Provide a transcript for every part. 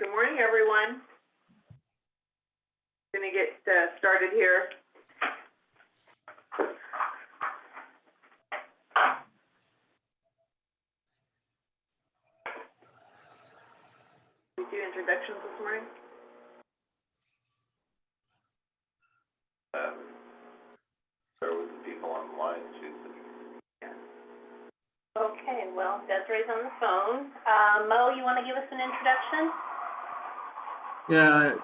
Good morning, everyone. Going to get started here. Did we do introductions this morning? Start with the people on the line, Okay, well, Desiree's on the phone. Mo, you want to give us an introduction? Yeah,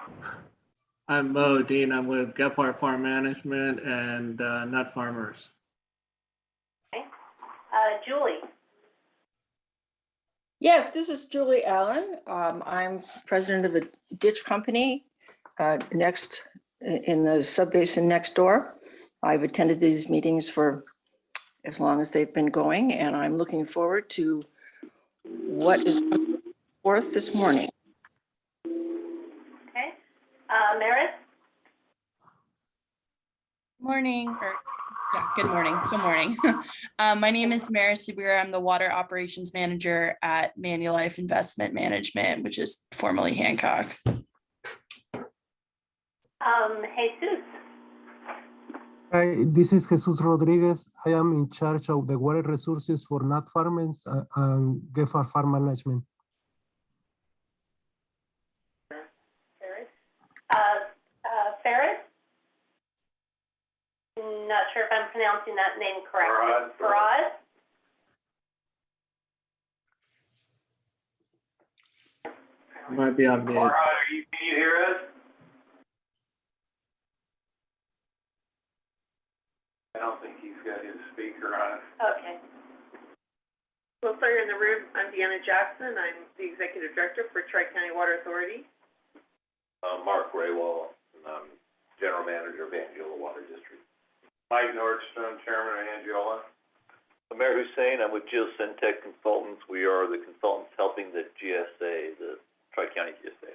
I'm Mo Dean. I'm with Gephardt Farm Management and Nut Farmers. Okay. Julie. Yes, this is Julie Allen. I'm president of a ditch company next in the subbasin next door. I've attended these meetings for as long as they've been going, and I'm looking forward to what is forth this morning. Okay. Meredith. Morning, or yeah, good morning. Still morning. My name is Meredith Subira. I'm the water operations manager at Manulife Investment Management, which is formerly Hancock. Jesus. Hi, this is Jesus Rodriguez. I am in charge of the water resources for Nut Farmers and Gephardt Farm Management. Ferris. Not sure if I'm pronouncing that name correctly. Farad. Might be on mute. Farhad, can you hear us? I don't think he's got his speaker on. Okay. Well, so you're in the room. I'm Deanna Jackson. I'm the Executive Director for Tri-County Water Authority. Mark Raywall, and I'm General Manager of Angiola Water District. Mike Nordstrom, Chairman of Angiola. Mayor Hussein, I'm with Geosyntec Consultants. We are the consultants helping the GSA, the Tri-County GSA.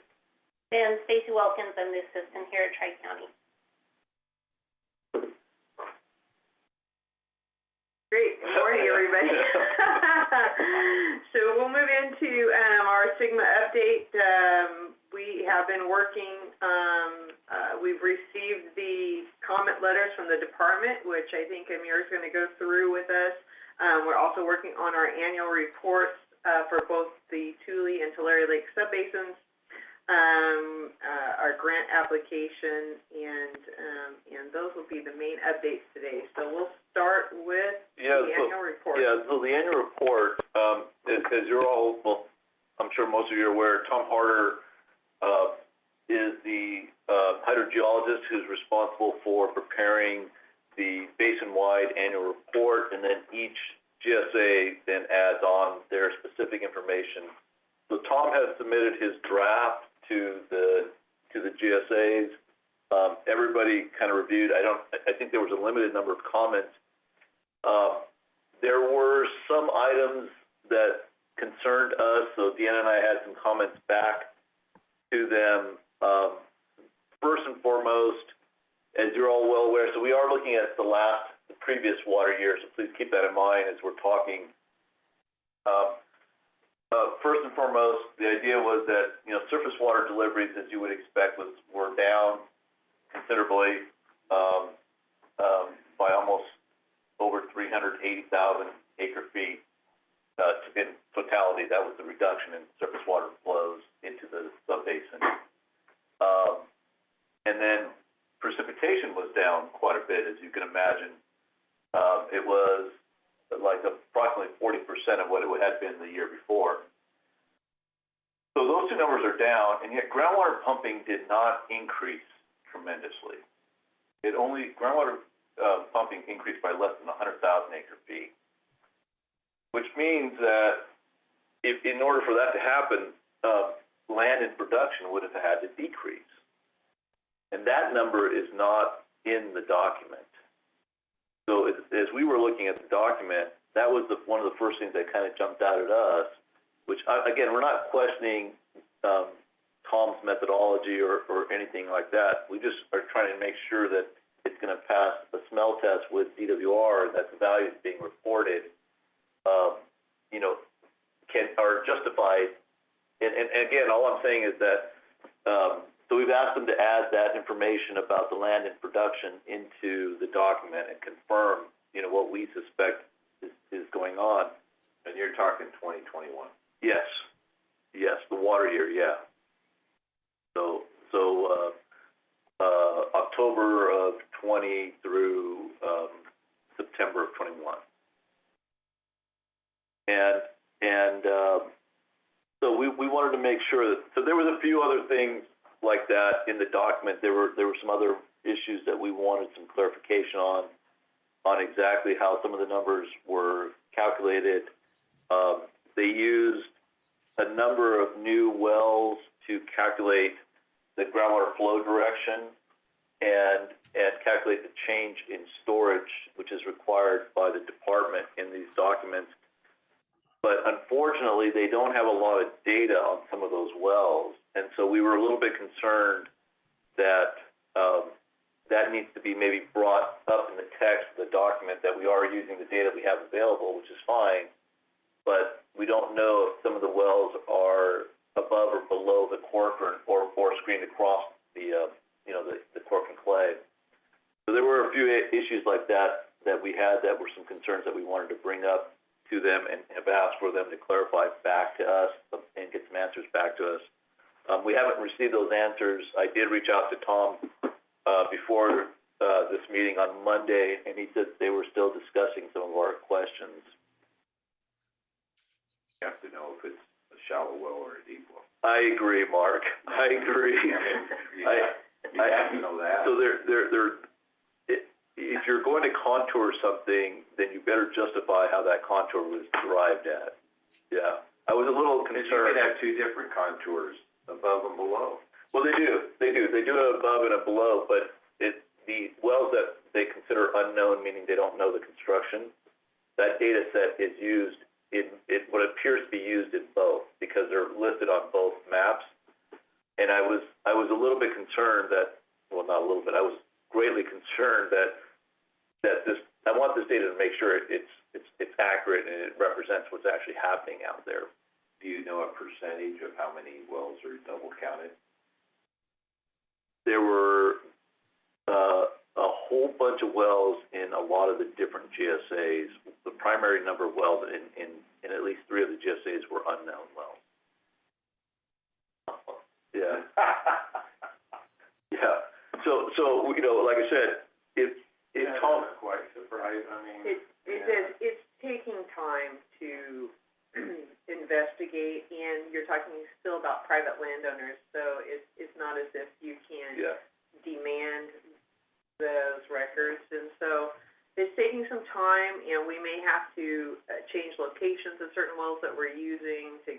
And Stacy Wilkins, I'm the assistant here at Tri-County. Great. Good morning, everybody. So we'll move into our SGMA update. We have been working, we've received the comment letters from the department, which I think Amir is going to go through with us. We're also working on our annual reports for both the Tule and Tulare Lake subbasins, our grant application, and those will be the main updates today. So we'll start with the annual report. So the annual report, as you're all, well, I'm sure most of you are aware, Tom Harder is the hydrogeologist who's responsible for preparing the basin-wide annual report, and then each GSA then adds on their specific information. So Tom has submitted his draft to the GSAs. Everybody kind of reviewed. I think there was a limited number of comments. There were some items that concerned us, so Deanna and I had some comments back to them. First and foremost, as you're all well aware, so we are looking at the previous water year, so please keep that in mind as we're talking. First and foremost, the idea was that surface water deliveries, as you would expect, were down considerably by almost over 380,000 acre feet in totality. That was the reduction in surface water flows into the subbasin. And then precipitation was down quite a bit, as you can imagine. It was like approximately 40% of what it had been the year before. So those two numbers are down, and yet groundwater pumping did not increase tremendously. Groundwater pumping increased by less than 100,000 acre feet, which means that in order for that to happen, land in production would have had to decrease. And that number is not in the document. So as we were looking at the document, that was one of the first things that kind of jumped out at us, which, again, we're not questioning Tom's methodology or anything like that. We just are trying to make sure that it's going to pass a smell test with DWR, that the values being reported, are justified and again, all I'm saying is that, so we've asked them to add that information about the land in production into the document and confirm, what we suspect is going on. And you're talking 2021. Yes, the water year, yeah. So, October of 20 through, September of 21. So we wanted to make sure that, so there was a few other things like that in the document. There were some other issues that we wanted some clarification on exactly how some of the numbers were calculated. They used a number of new wells to calculate the groundwater flow direction and calculate the change in storage, which is required by the department in these documents. But unfortunately, they don't have a lot of data on some of those wells. And so we were a little bit concerned that that needs to be maybe brought up in the text of the document, that we are using the data we have available, which is fine, but we don't know if some of the wells are above or below the Corcoran or screened across the Corcoran clay. So there were a few issues like that we had that were some concerns that we wanted to bring up to them and have asked for them to clarify back to us and get some answers back to us. We haven't received those answers. I did reach out to Tom before this meeting on Monday, and he said they were still discussing some of our questions. You have to know if it's a shallow well or a deep well. I agree, Mark. I agree. You have to know that. So if you're going to contour something, then you better justify how that contour was derived at. Yeah, I was a little concerned. You could have two different contours, above and below. Well, they do it above and below, but the wells that they consider unknown, meaning they don't know the construction, that data set is used in what appears to be used in both, because they're listed on both maps. And I was a little bit concerned that, well, not a little bit, I was greatly concerned that this, I want this data to make sure it's accurate and it represents what's actually happening out there. Do you know a percentage of how many wells are double counted? There were a whole bunch of wells in a lot of the different GSAs. The primary number of wells in at least 3 of the GSAs were unknown wells. Yeah. Yeah. So like I said, it's quite surprised. I mean, It's taking time to investigate, and you're talking still about private landowners, so it's not as if you can demand those records, and so it's taking some time. We may have to change locations of certain wells that we're using to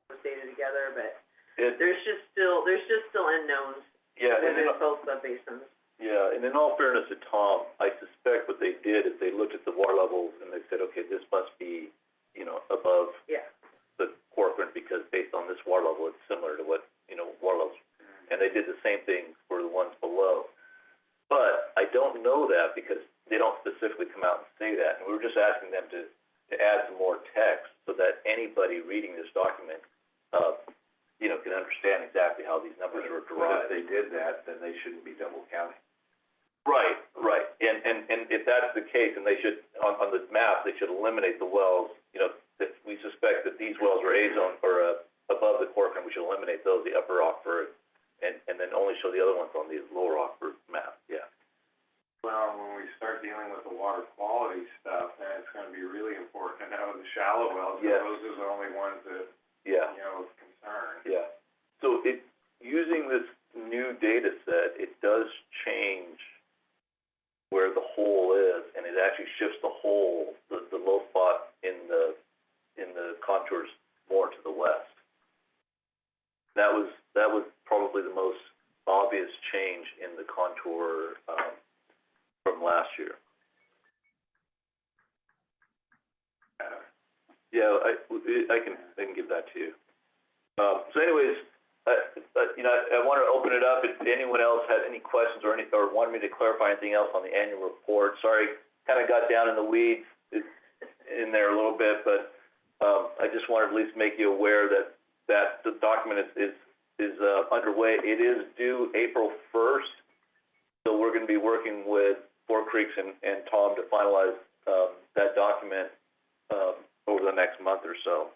put data together, but there's just still unknowns within both subbasins. Yeah, and in all fairness to Tom, I suspect what they did is they looked at the water levels and they said, okay, this must be, above the Corcoran, because based on this water level, it's similar to what, water levels. And they did the same thing for the ones below. But I don't know that because they don't specifically come out and say that. And we were just asking them to add some more text so that anybody reading this document, can understand exactly how these numbers were derived. But if they did that, then they shouldn't be double counting. Right. And if that's the case, and they should, on the map, they should eliminate the wells, that we suspect that these wells are A-zone or above the Corcoran, we should eliminate those, the upper Rockford, and then only show the other ones on the lower Rockford map, yeah. Well, when we start dealing with the water quality stuff, then it's gonna be really important to know the shallow wells, because those are the only ones that, of concern. Yeah. So using this new data set, it does change where the hole is, and it actually shifts the hole, the low spot in the contours more to the west. That was probably the most obvious change in the contour from last year. Yeah, I can give that to you. So anyways, I want to open it up if anyone else had any questions or wanted me to clarify anything else on the annual report. Sorry, kind of got down in the weeds in there a little bit, but I just wanted to at least make you aware that the document is underway. It is due April 1st, so we're going to be working with Four Creeks and Tom to finalize that document over the next month or so.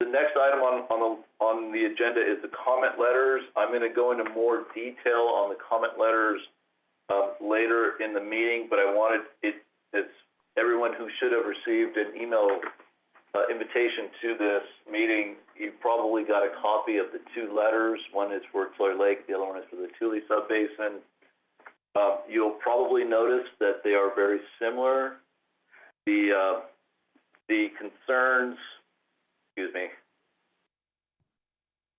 The next item on the agenda is the comment letters. I'm going to go into more detail on the comment letters later in the meeting, but I wanted it's everyone who should have received an email invitation to this meeting. You probably got a copy of the two letters. One is for Clear Lake, the other one is for the Tule Subbasin. You'll probably notice that they are very similar. The concerns,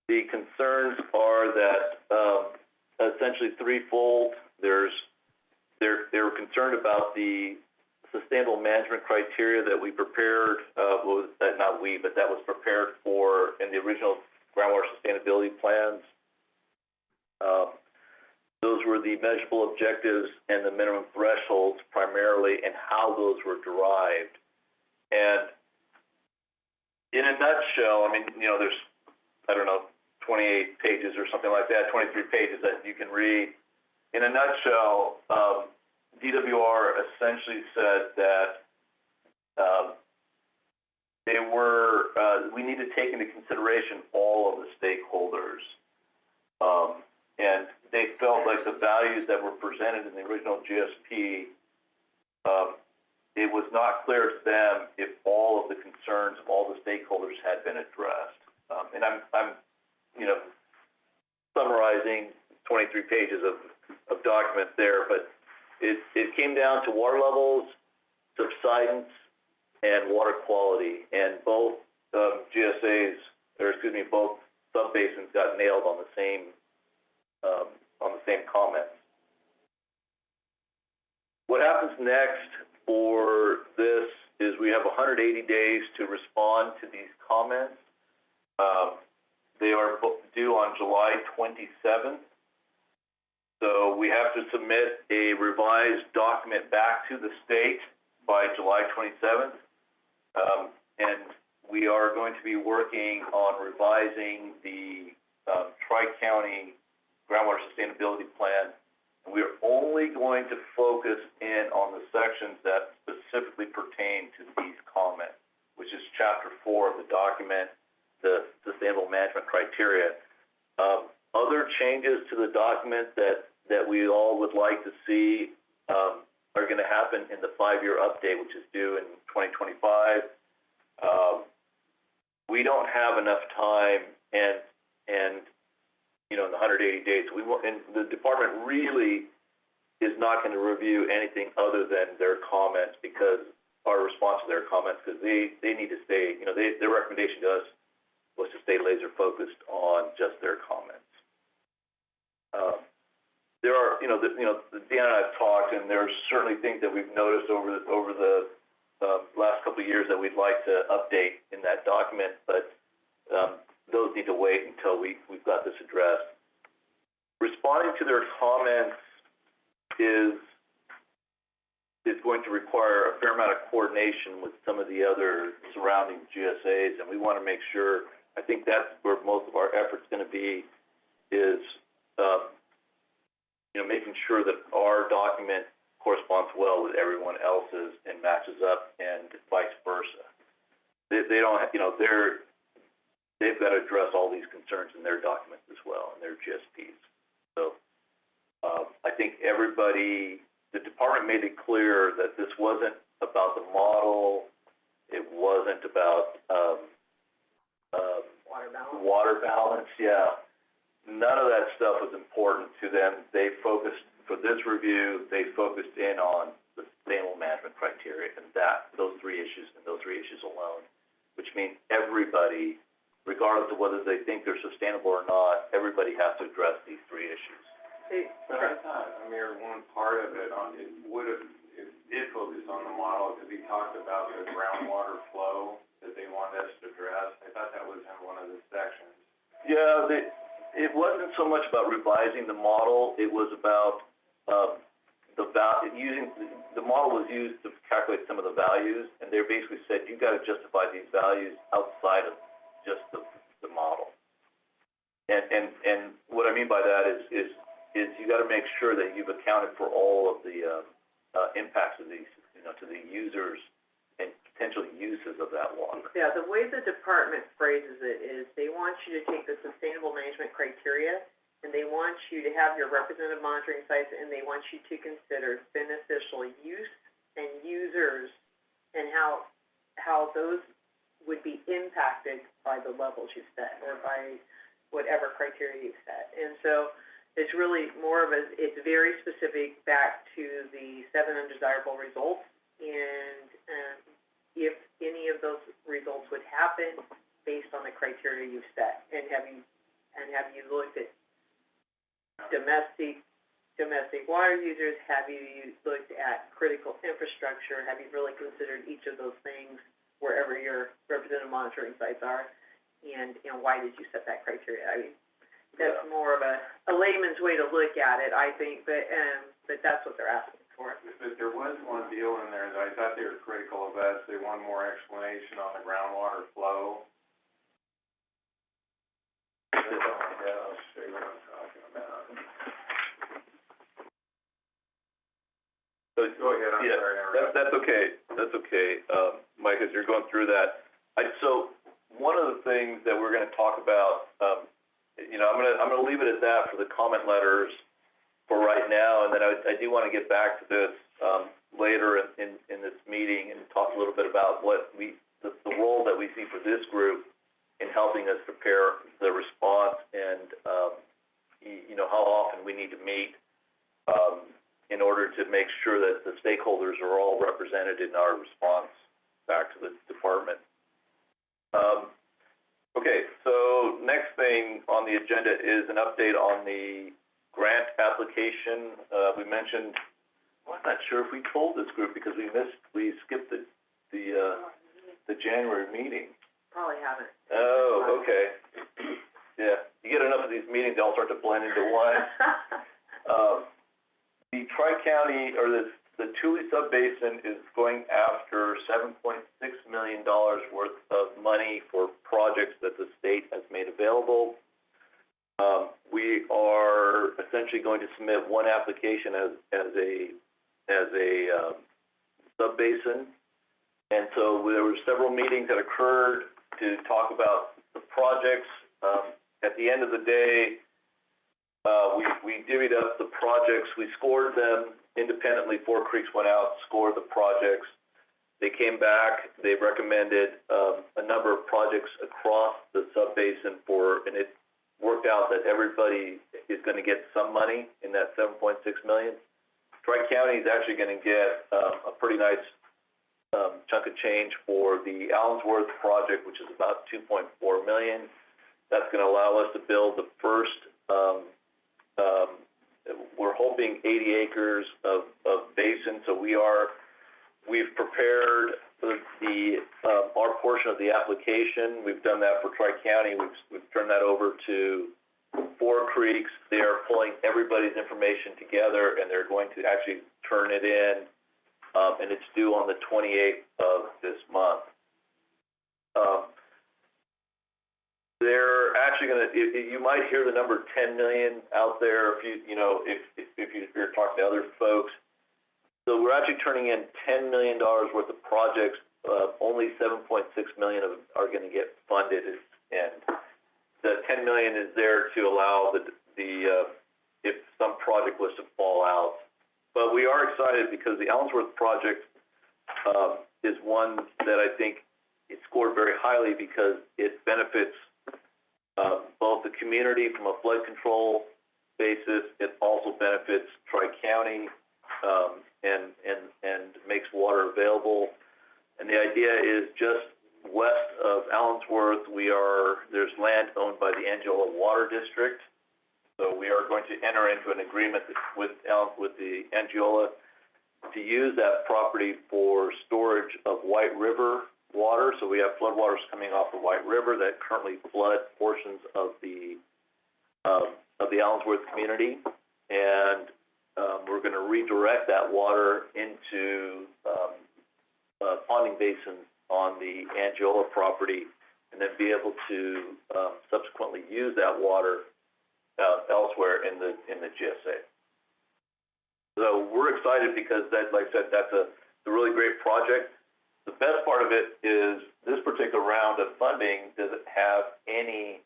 the concerns are that essentially threefold. They're concerned about the sustainable management criteria that we prepared, not we, but that was prepared for in the original groundwater sustainability plans. Those were the measurable objectives and the minimum thresholds primarily, and how those were derived. And in a nutshell, I mean, there's, 28 pages or something like that, 23 pages that you can read. In a nutshell, DWR essentially said that we need to take into consideration all of the stakeholders. And they felt like the values that were presented in the original GSP, it was not clear to them if all of the concerns of all the stakeholders had been addressed. And I'm summarizing 23 pages of documents there, but it came down to water levels, subsidence, and water quality, and both both subbasins got nailed on the same comments. What happens next for this is we have 180 days to respond to these comments. They are due on July 27th. So we have to submit a revised document back to the state by July 27th. And we are going to be working on revising the Tri-County Groundwater Sustainability Plan. And we are only going to focus in on the sections that specifically pertain to these comments, which is Chapter 4 of the document, the Sustainable Management Criteria. Other changes to the document that we all would like to see are going to happen in the 5-year update, which is due in 2025. We don't have enough time, and in the 180 days, and the department really is not going to review anything other than their comments, because our response to their comments, because they need to stay. Their recommendation to us was to stay laser focused on just their comments. There are, Dan and I've talked, and there's certainly things that we've noticed over the last couple of years that we'd like to update in that document, but those need to wait until we've got this addressed. Responding to their comments is going to require a fair amount of coordination with some of the other surrounding GSAs, and we want to make sure. I think that's where most of our effort's going to be, is making sure that our document corresponds well with everyone else's and matches up, and vice versa. They don't, they've got to address all these concerns in their documents as well, in their GSPs. So I think the department made it clear that this wasn't about the model. It wasn't about water balance. Yeah. None of that stuff was important to them. They focused, for this review, they focused in on the sustainable management criteria and those three issues alone, which means everybody, regardless of whether they think they're sustainable or not, everybody has to address these three issues. But I thought, one part of it it did focus on the model, because he talked about the groundwater flow that they wanted us to address. I thought that was in one of the sections. Yeah, it wasn't so much about revising the model. It was about the model was used to calculate some of the values, and they basically said, you gotta justify these values outside of just the model. And what I mean by that is you gotta make sure that you've accounted for all of the, impacts of these, to the users and potential uses of that water. Yeah, the way the department phrases it is they want you to take the sustainable management criteria and they want you to have your representative monitoring sites and they want you to consider beneficial use and users and how those would be impacted by the levels you've set or by whatever criteria you've set. And so it's really more of it's very specific back to the 7 undesirable results and if any of those results would happen based on the criteria you've set. And have you looked at domestic water users? Have you looked at critical infrastructure? Have you really considered each of those things wherever your representative monitoring sites are? And why did you set that criteria? I mean, that's more of a layman's way to look at it, I think, but that's what they're asking for. But there was one deal in there that I thought they were critical of us. They want more explanation on the groundwater flow. I'll show you what I'm talking about. So, Go ahead, I'm sorry to interrupt. That's okay. That's okay, Mike, as you're going through that. So one of the things that we're going to talk about, I'm going to leave it at that for the comment letters for right now, and then I do want to get back to this later in this meeting and talk a little bit about what the role that we see for this group in helping us prepare the response and how often we need to meet in order to make sure that the stakeholders are all represented in our response back to the department. Okay, so next thing on the agenda is an update on the grant application. We mentioned, I'm not sure if we told this group because we skipped the January meeting. Probably haven't. Oh, okay. Yeah, you get enough of these meetings, they all start to blend into one. The Tri-County, or the Tule Subbasin is going after $7.6 million worth of money for projects that the state has made available. We are essentially going to submit one application as a subbasin, and so there were several meetings that occurred to talk about the projects. At the end of the day, we divvied up the projects. We scored them independently. Four Creeks went out, scored the projects. They came back. They recommended a number of projects across the subbasin and it worked out that everybody is going to get some money in that $7.6 million. Tri-County is actually going to get a pretty nice chunk of change for the Allensworth project, which is about $2.4 million. That's going to allow us to build the first, we're hoping 80 acres of basin. So we've prepared our portion of the application. We've done that for Tri-County. We've turned that over to Four Creeks. They are pulling everybody's information together, and they're going to actually turn it in, and it's due on the 28th of this month. They're actually going to, you might hear the number 10 million out there if you're talking to other folks. So we're actually turning in $10 million worth of projects. Only 7.6 million of them are going to get funded, and the 10 million is there to allow if some project was to fall out. But we are excited because the Allensworth project is one that I think it scored very highly because it benefits both the community from a flood control basis. It also benefits Tri-County and makes water available. And the idea is just west of Allensworth, there's land owned by the Angela Water District. So we are going to enter into an agreement with the Angela to use that property for storage of White River water. So we have floodwaters coming off the White River that currently flood portions of the Allensworth community, and we're gonna redirect that water into, ponding basins on the Angiola property, and then be able to, subsequently use that water, elsewhere in the GSA. So we're excited because that, like I said, that's a really great project. The best part of it is this particular round of funding doesn't have any,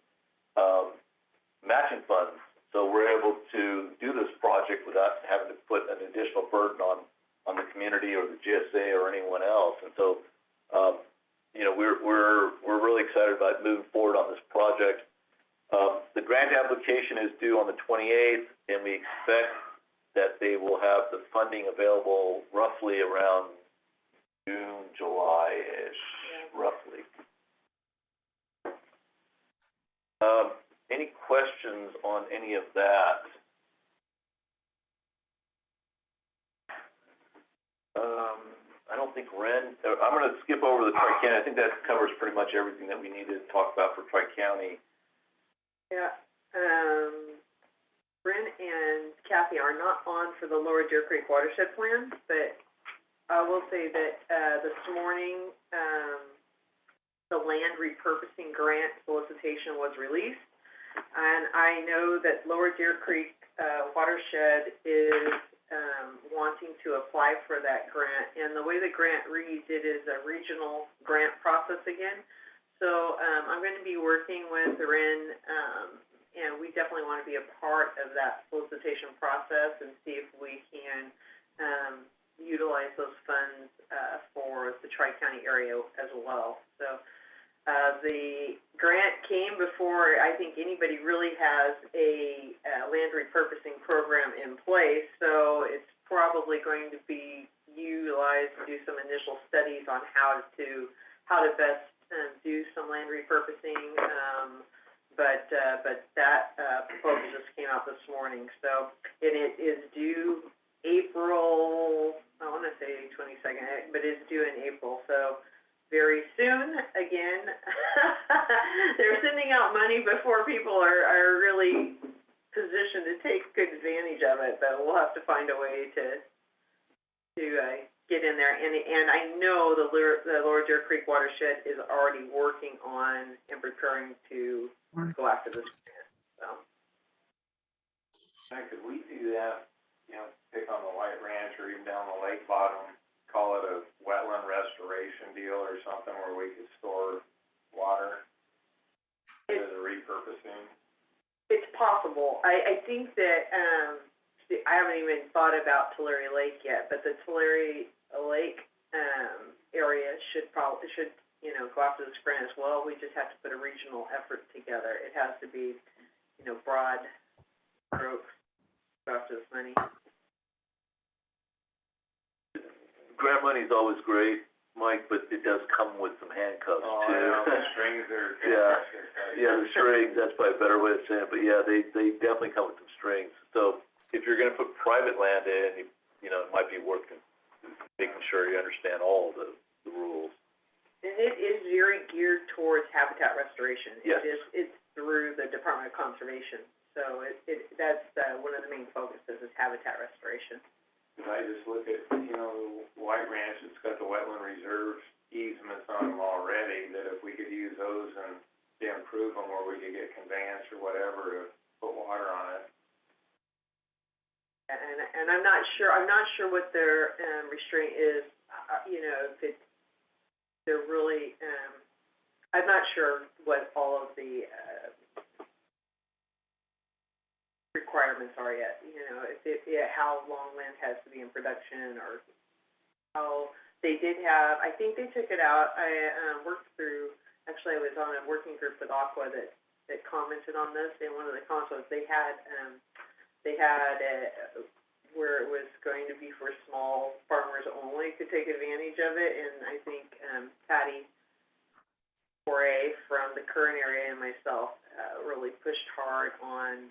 matching funds. So we're able to do this project without having to put an additional burden on the community or the GSA or anyone else. And so, you know, we're really excited about moving forward on this project. The grant application is due on the 28th, and we expect that they will have the funding available roughly around June, July-ish, roughly. Any questions on any of that? I don't think I'm going to skip over the Tri-County. I think that covers pretty much everything that we need to talk about for Tri-County. Yeah, Bryn and Kathy are not on for the Lower Deer Creek Watershed Plan, but I will say that, this morning, the land repurposing grant solicitation was released. And I know that Lower Deer Creek, Watershed is, wanting to apply for that grant. And the way the grant reads, it is a regional grant process again. So, I'm going to be working with Rin, and we definitely want to be a part of that solicitation process and see if we can, utilize those funds, for the Tri-County area as well. So, the grant came before I think anybody really has a land repurposing program in place, so it's probably going to be utilized to do some initial studies on how to best do some land repurposing. But that proposal just came out this morning, so it is due April, I want to say 22nd, but it's due in April, so very soon. Again, they're sending out money before people are really positioned to take good advantage of it, but we'll have to find a way to get in there. And I know the Lower Deer Creek Watershed is already working on and preparing to go after this grant, so. Now, could we do that, you know, pick on the White Ranch or even down the lake bottom, call it a wetland restoration deal or something where we could store water as a repurposing? It's possible. I think that, I haven't even thought about Tulare Lake yet, but the Tulare Lake, area should, you know, go after this grant as well. We just have to put a regional effort together. It has to be, you know, broad strokes, go after this money. Grant money is always great, Mike, but it does come with some handcuffs too. Oh, I know, the strings are. Yeah, the strings, that's probably a better way of saying it, but yeah, they definitely come with some strings. So if you're gonna put private land in, you know, it might be worth making sure you understand all of the rules. And it is very geared towards habitat restoration. Yes. It's through the Department of Conservation, so that's, one of the main focuses is habitat restoration. Cause I just look at, you know, White Ranch, it's got the wetland reserve easements on them already, that if we could use those and improve them, where we could get conveyance or whatever to put water on it. And I'm not sure what their, restraint is, you know, if they're really, I'm not sure what all of the, requirements are yet, you know, how long land has to be in production, or how, they did have, I think they took it out, I worked through, actually I was on a working group with Aqua that commented on this, and one of the comments was they had where it was going to be for small farmers only to take advantage of it, and I think, Patty Foray from the Kern area and myself, really pushed hard on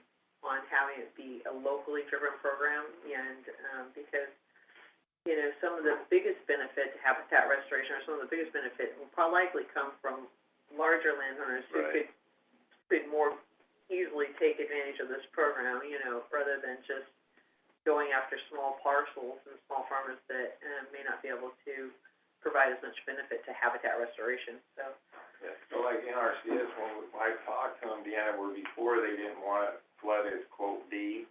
having it be a locally driven program, and, because, you know, some of the biggest benefit to habitat restoration, or some of the biggest benefit will probably likely come from larger landowners who Right. could more easily take advantage of this program, you know, rather than just going after small parcels and small farmers that may not be able to provide as much benefit to habitat restoration, so. So like NRCS, when I talked to them, Deanna, where before they didn't want it flooded, quote, deep.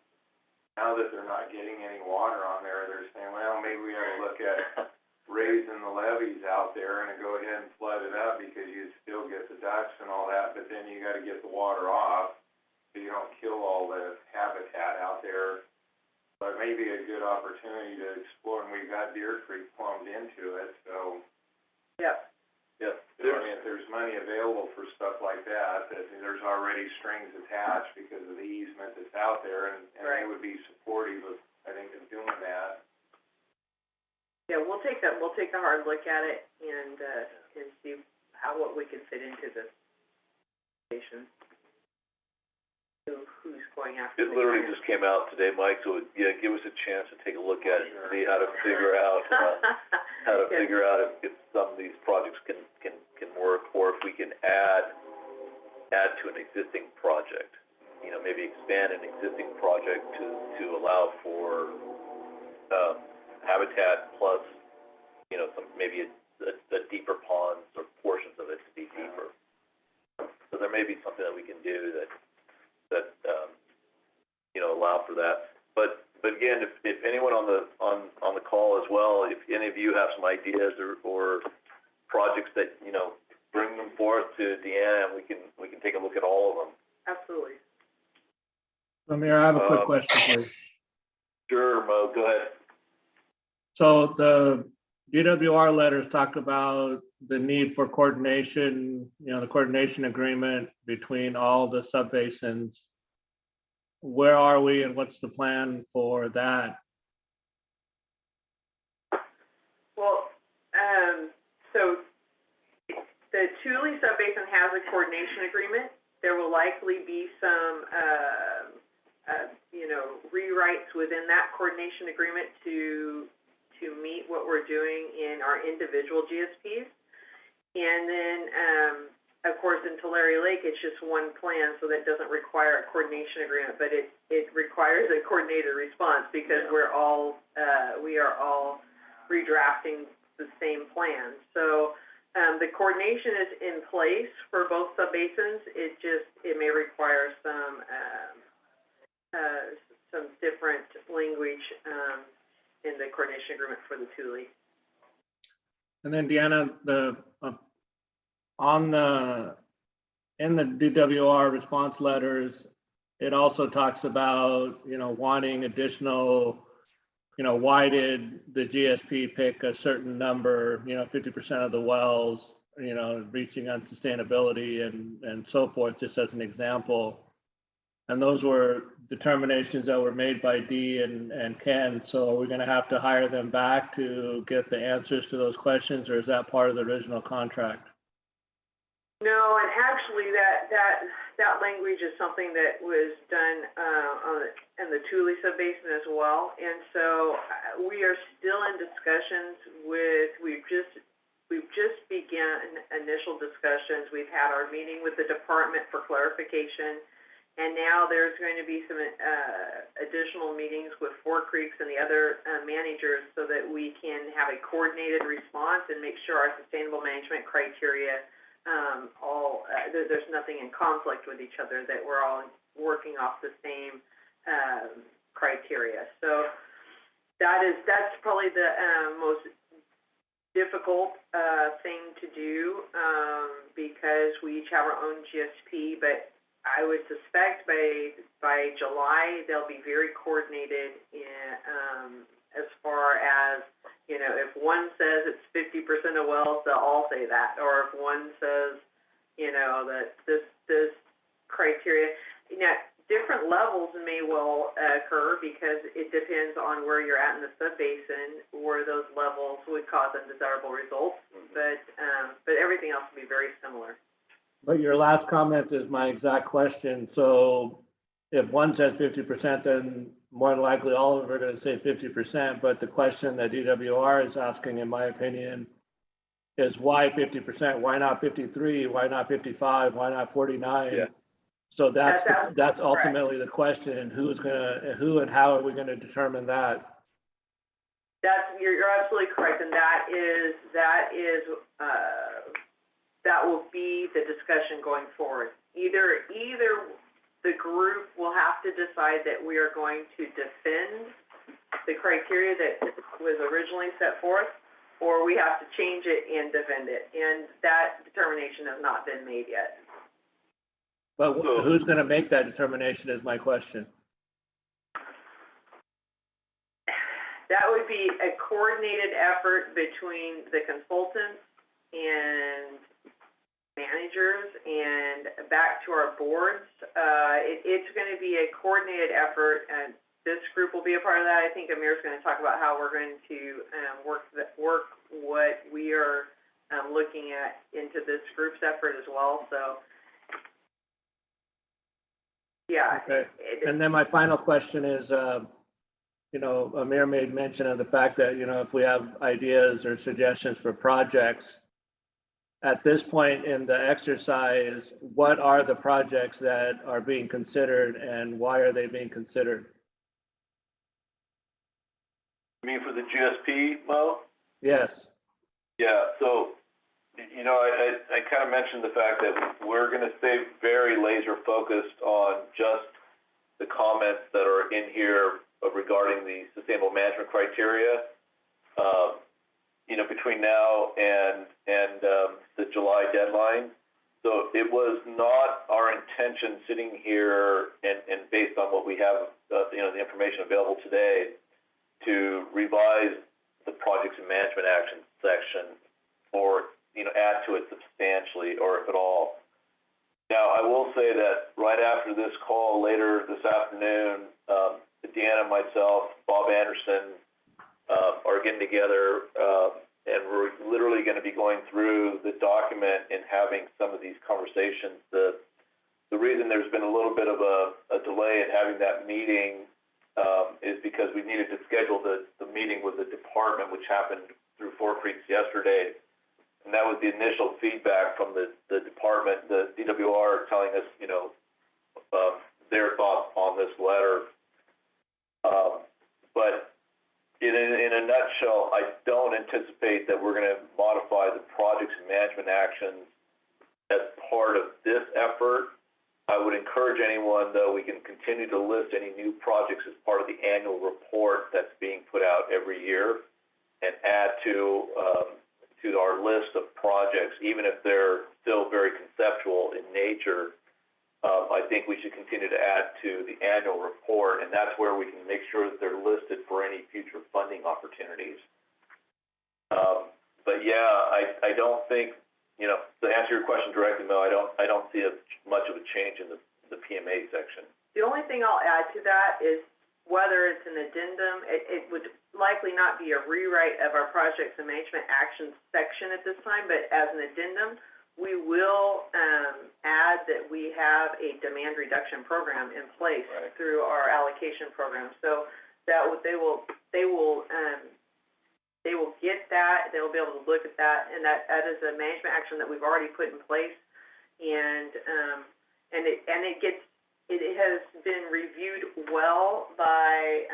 Now that they're not getting any water on there, they're saying, well, maybe we ought to look at raising the levees out there and go ahead and flood it up, because you still get the ducks and all that, but then you gotta get the water off, so you don't kill all the habitat out there. But it may be a good opportunity to explore, and we've got Deer Creek plumbed into it, so. Yep. Yeah, I mean, if there's money available for stuff like that, that there's already strings attached because of the easement that's out there, and they would be supportive of, I think, of doing that. Yeah, we'll take a hard look at it and see what we can fit into the station. Who's going after it literally just came out today, Mike, so yeah, give us a chance to take a look at it and see how to figure out, if some of these projects can work, or if we can add to an existing project. You know, maybe expand an existing project to allow for, habitat plus, you know, some, maybe a deeper ponds or portions of it to be deeper. So there may be something that we can do that you know, allow for that. But again, if anyone on the call as well, if any of you have some ideas or projects that, you know, bring them forth to Deanna, and we can take a look at all of them. Absolutely. Mayor, I have a quick question for you. Sure, Mo, go ahead. So the DWR letters talk about the need for coordination, you know, the coordination agreement between all the subbasins. Where are we and what's the plan for that? Well, so the Tule subbasin has a coordination agreement. There will likely be some, you know, rewrites within that coordination agreement to meet what we're doing in our individual GSPs. And then, of course, in Tulare Lake, it's just one plan, so that doesn't require a coordination agreement, but it requires a coordinated response, because we are all redrafting the same plan. So the coordination is in place for both subbasins. It may require some different language in the coordination agreement for the Tule. And then Deanna, in the DWR response letters, it also talks about, you know, wanting additional, you know, why did the GSP pick a certain number, you know, 50% of the wells, you know, reaching unsustainability and so forth, just as an example. And those were determinations that were made by Dee and Ken. So are we going to have to hire them back to get the answers to those questions, or is that part of the original contract? No, and actually that language is something that was done in the Tule subbasin as well. And so we are still in discussions we've just begun initial discussions. We've had our meeting with the department for clarification. And now there's going to be some additional meetings with Four Creeks and the other managers, so that we can have a coordinated response and make sure our sustainable management criteria there's nothing in conflict with each other, that we're all working off the same criteria. So that's probably the most difficult thing to do, because we each have our own GSP, but I would suspect by July they'll be very coordinated as far as, you know, if one says it's 50% of wells, they'll all say that. Or if one says, you know, that this criteria, you know, different levels may well occur, because it depends on where you're at in the subbasin, where those levels would cause undesirable results. But everything else will be very similar. But your last comment is my exact question. So if one says 50%, then more than likely all of them are going to say 50%. But the question that DWR is asking, in my opinion, is why 50%? Why not 53? Why not 55? Why not 49? Yeah. So that's, That's that's ultimately the question, who and how are we gonna determine that? You're absolutely correct, and that will be the discussion going forward. Either the group will have to decide that we are going to defend the criteria that was originally set forth, or we have to change it and defend it, and that determination has not been made yet. But who's gonna make that determination is my question. That would be a coordinated effort between the consultants and managers and back to our boards. It's going to be a coordinated effort, and this group will be a part of that. I think Amir's going to talk about how we're going to work what we are looking at into this group's effort as well. So, yeah. Okay. And then my final question is, you know, Amir made mention of the fact that, you know, if we have ideas or suggestions for projects, at this point in the exercise, what are the projects that are being considered and why are they being considered? You mean for the GSP, Mo? Yes. Yeah, so, you know, I kind of mentioned the fact that we're going to stay very laser focused on just the comments that are in here regarding the sustainable management criteria. You know, between now and the July deadline. So it was not our intention sitting here and based on what we have, you know, the information available today, to revise the projects and management action section or, you know, add to it substantially or if at all. Now, I will say that right after this call later this afternoon, Deanna, myself, Bob Anderson are getting together and we're literally going to be going through the document and having some of these conversations. The reason there's been a little bit of a delay in having that meeting is because we needed to schedule the meeting with the department, which happened through Four Creeks yesterday. And that was the initial feedback from the department, the DWR, telling us, you know, their thoughts on this letter. But in a nutshell, I don't anticipate that we're going to modify the projects and management actions as part of this effort. I would encourage anyone, though, we can continue to list any new projects as part of the annual report that's being put out every year and add to our list of projects, even if they're still very conceptual in nature. I think we should continue to add to the annual report, and that's where we can make sure that they're listed for any future funding opportunities. But yeah, I don't think, you know, to answer your question directly, Mel, I don't see much of a change in the PMA section. The only thing I'll add to that is whether it's an addendum, it would likely not be a rewrite of our projects and management actions section at this time, but as an addendum, we will add that we have a demand reduction program in place through our allocation program. So that they will get that. They will be able to look at that, and that is a management action that we've already put in place, and it has been reviewed well by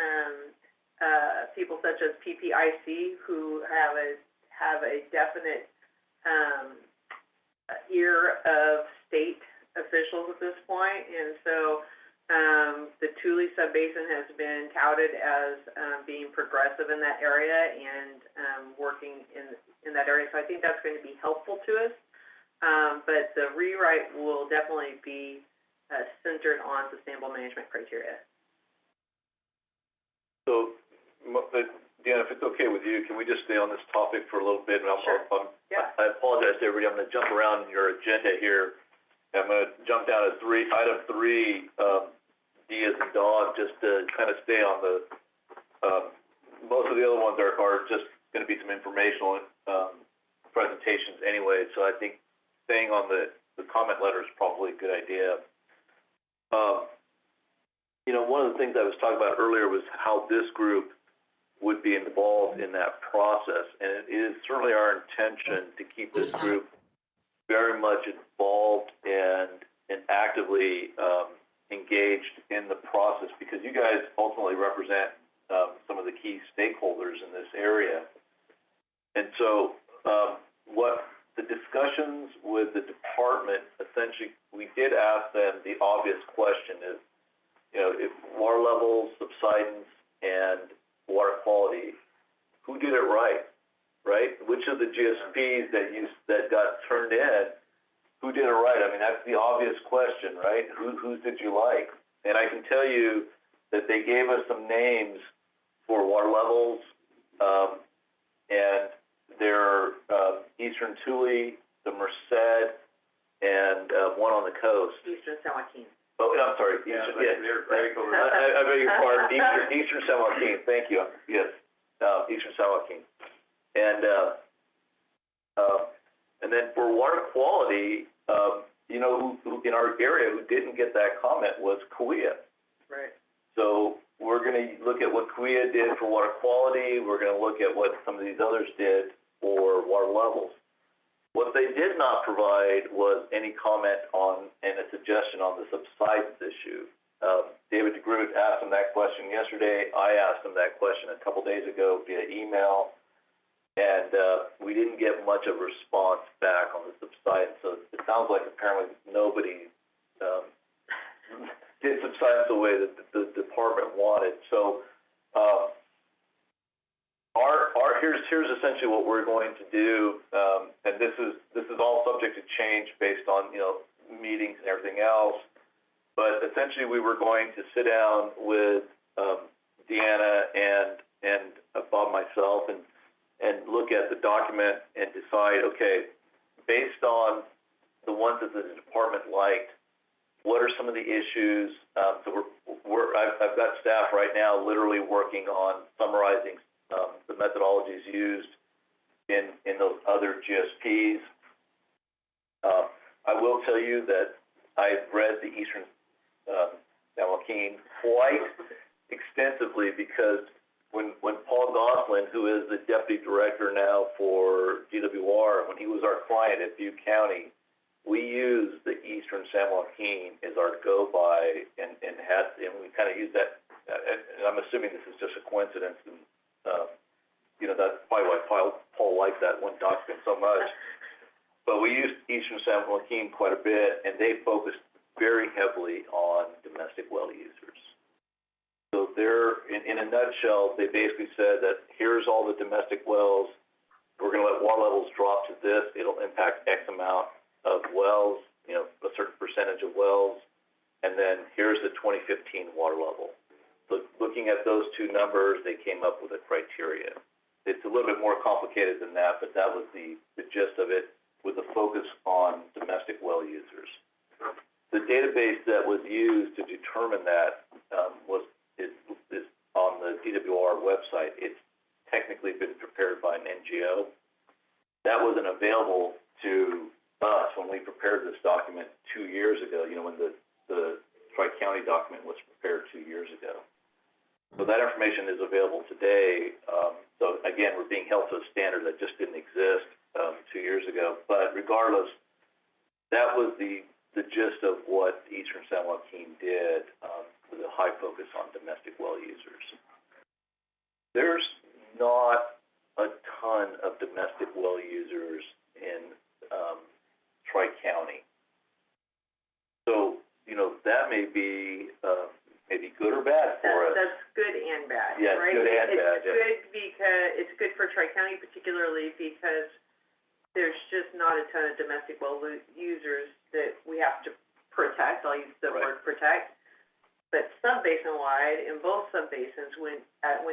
people such as PPIC, who have a definite ear of state officials at this point, and so the Tule Subbasin has been touted as being progressive in that area and working in that area. So I think that's going to be helpful to us. But the rewrite will definitely be centered on sustainable management criteria. So, Deanna, if it's okay with you, can we just stay on this topic for a little bit? And Sure. Yeah. I apologize to everybody. I'm going to jump around in your agenda here. I'm going to jump down to item three, D as in dog, just to kind of stay on the, most of the other ones are just going to be some informational presentations anyway. So I think staying on the comment letter is probably a good idea. You know, one of the things I was talking about earlier was how this group would be involved in that process. And it is certainly our intention to keep this group very much involved and actively engaged in the process because you guys ultimately represent some of the key stakeholders in this area. And so what the discussions with the department, essentially, we did ask them the obvious question is, you know, if water levels, subsidence, and water quality, who did it right? Which of the GSPs that got turned in, who did it right? I mean, that's the obvious question, right? Whose did you like? And I can tell you that they gave us some names for water levels, and they're Eastern Tule, the Merced, and one on the coast. Eastern San Joaquin. Oh, I'm sorry. Yeah, Eastern, they're critical. I beg your pardon. Eastern San Joaquin. Thank you. Yes, Eastern San Joaquin. And then for water quality, you know, who in our area who didn't get that comment was Cahuilla. Right. So we're going to look at what Cahuilla did for water quality. We're going to look at what some of these others did for water levels. What they did not provide was any comment on and a suggestion on the subsidence issue. David DeGroot asked him that question yesterday. I asked him that question a couple days ago via email, and we didn't get much of a response back on the subsidence. So it sounds like apparently nobody did subsidence the way that the department wanted. So here's essentially what we're going to do, and this is all subject to change based on, you know, meetings and everything else. But essentially, we were going to sit down with Deanna and Bob, myself, and look at the document and decide, okay, based on the ones that the department liked, what are some of the issues? So I've got staff right now literally working on summarizing the methodologies used in those other GSPs. I will tell you that I've read the Eastern San Joaquin quite extensively because when Paul Gosselin, who is the deputy director now for DWR, when he was our client at Butte County, we used the Eastern San Joaquin as our go-by, and we kind of used that. And I'm assuming this is just a coincidence, and you know, that's probably why Paul liked that one document so much. But we used Eastern San Joaquin quite a bit, and they focused very heavily on domestic well users. So they're, in a nutshell, they basically said that here's all the domestic wells. We're going to let water levels drop to this. It'll impact X amount of wells, you know, a certain percentage of wells. And then here's the 2015 water level. So looking at those two numbers, they came up with a criteria. It's a little bit more complicated than that, but that was the gist of it, with a focus on domestic well users. The database that was used to determine that is on the DWR website. It's technically been prepared by an NGO. That wasn't available to us when we prepared this document 2 years ago, you know, when the Tri-County document was prepared 2 years ago. So that information is available today. So again, we're being held to a standard that just didn't exist 2 years ago. But regardless, that was the gist of what Eastern San Joaquin did, with a high focus on domestic well users. There's not a ton of domestic well users in Tri-County. So, you know, that may be maybe good or bad for us. That's good and bad, Yeah, right? good and bad, It's yeah. good because, it's good for Tri-County particularly because there's just not a ton of domestic well users that we have to protect. I'll use the Right. word protect. But sub-basin-wide, in both sub-basins, when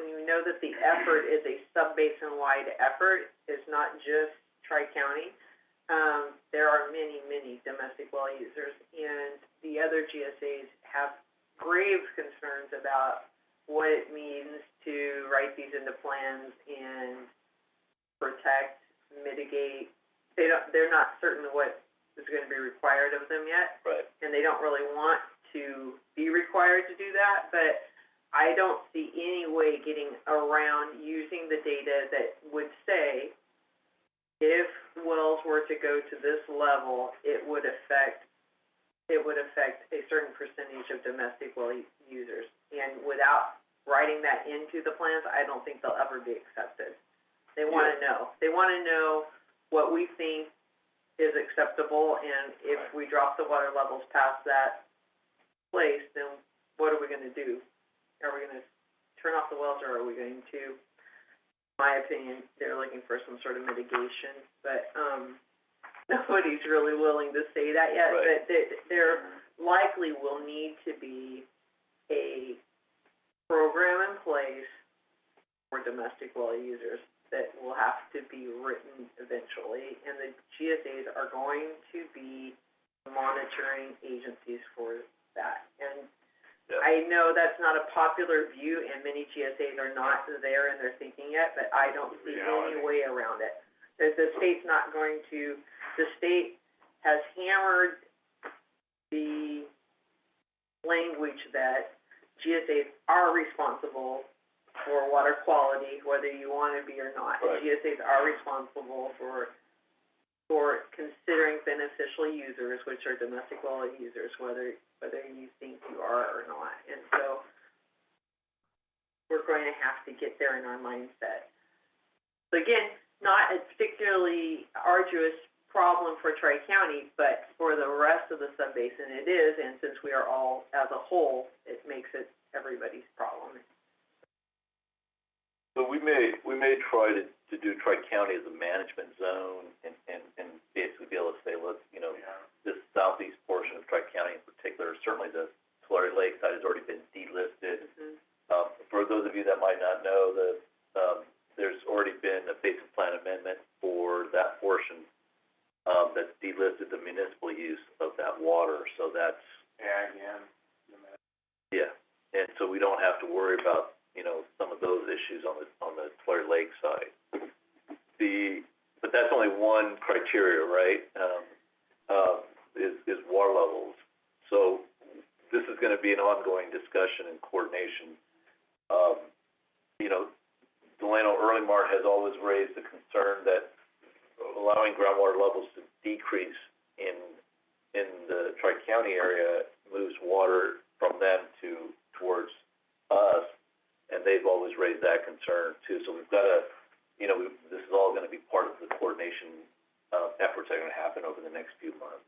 you know that the effort is a sub-basin-wide effort, it's not just Tri-County, there are many, many domestic well users. And the other GSAs have grave concerns about what it means to write these into plans and protect, mitigate. They're not certain what is going to be required of them yet. Right. And they don't really want to be required to do that, but I don't see any way getting around using the data that would say if wells were to go to this level, it would affect it would affect a certain percentage of domestic well users. And without writing that into the plans, I don't think they'll ever be accepted. They want to know. They want to know what we think is acceptable, and if we drop the water levels past that place, then what are we going to do? Are we going to turn off the wells, or are we going to, in my opinion, they're looking for some sort of mitigation, but nobody's really willing to say that yet. Right. But there likely will need to be a program in place for domestic well users that will have to be written eventually, and the GSAs are going to be monitoring agencies for that. And I know that's not a popular view, and many GSAs are not there in their thinking yet, but I don't see any way around it. The state's not going to, the state has hammered the language that GSAs are responsible for water quality, whether you want to be or not. Right. GSAs are responsible for considering beneficial users, which are domestic well users, whether you think you are or not. And so we're going to have to get there in our mindset. So again, not a particularly arduous problem for Tri-County, but for the rest of the subbasin it is, and since we are all as a whole, it makes it everybody's problem. So we may try to do Tri-County as a management zone and basically be able to say, look, you know, this southeast portion of Tri-County in particular, certainly the Tulare Lake side has already been delisted. Mm-hmm. For those of you that might not know, there's already been a basin plan amendment for that portion that's delisted the municipal use of that water. So that's and so we don't have to worry about, you know, some of those issues on the Tulare Lake side. But that's only one criteria, right? Is water levels. So this is going to be an ongoing discussion and coordination. You know, Delano Early Mart has always raised the concern that allowing groundwater levels to decrease in the Tri-County area moves water from them towards us, and they've always raised that concern too. So we've got to, you know, this is all going to be part of the coordination efforts that are going to happen over the next few months.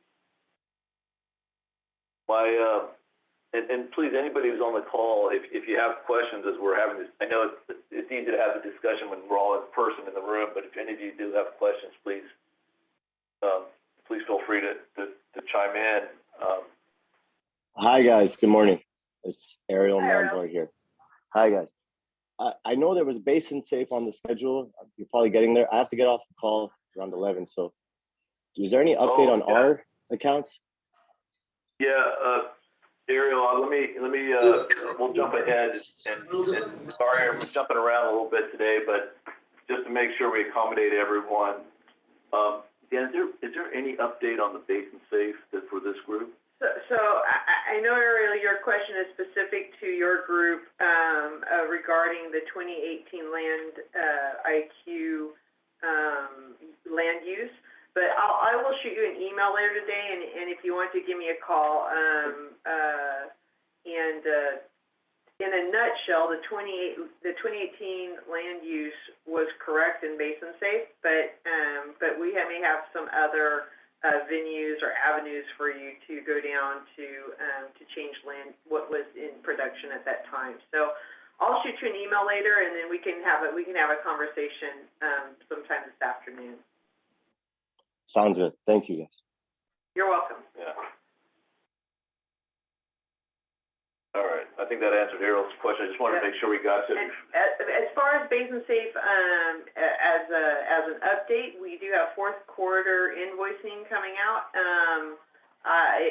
And please, anybody who's on the call, if you have questions as we're having this, I know it's easy to have a discussion when we're all in person in the room, but if any of you do have questions, please feel free to chime in. Hi guys, good morning. It's Ariel Hi, Ariel. Manboy here. Hi guys. I know there was Basin Safe on the schedule. You're probably getting there. I have to get off the call around 11. So is there any update on our accounts? Yeah, Ariel, let me we'll jump ahead and sorry, I'm jumping around a little bit today, but just to make sure we accommodate everyone. Dan, is there any update on the Basin Safe for this group? So I know, Ariel, your question is specific to your group regarding the 2018 land IQ land use, but I will shoot you an email later today, and if you want to give me a call, and in a nutshell, the 2018 land use was correct in Basin Safe, but we may have some other venues or avenues for you to go down to change land, what was in production at that time. So I'll shoot you an email later, and then we can have a conversation sometime this afternoon. Sounds good. Thank you guys. You're welcome. Yeah. All right. I think that answered Ariel's question. I just wanted to make sure we got to. And as far as Basin Safe, as an update, we do have fourth quarter invoicing coming out.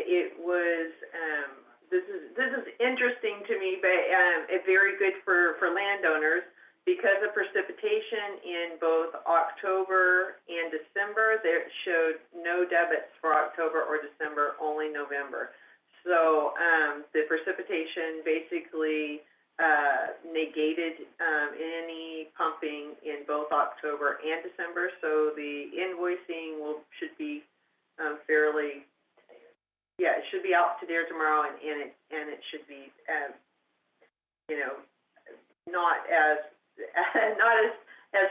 It was this is interesting to me, but very good for landowners because of precipitation in both October and December. There showed no debits for October or December, only November. So the precipitation basically negated any pumping in both October and December. So the invoicing should be fairly yeah, it should be out today or tomorrow, and it should be, you know, not as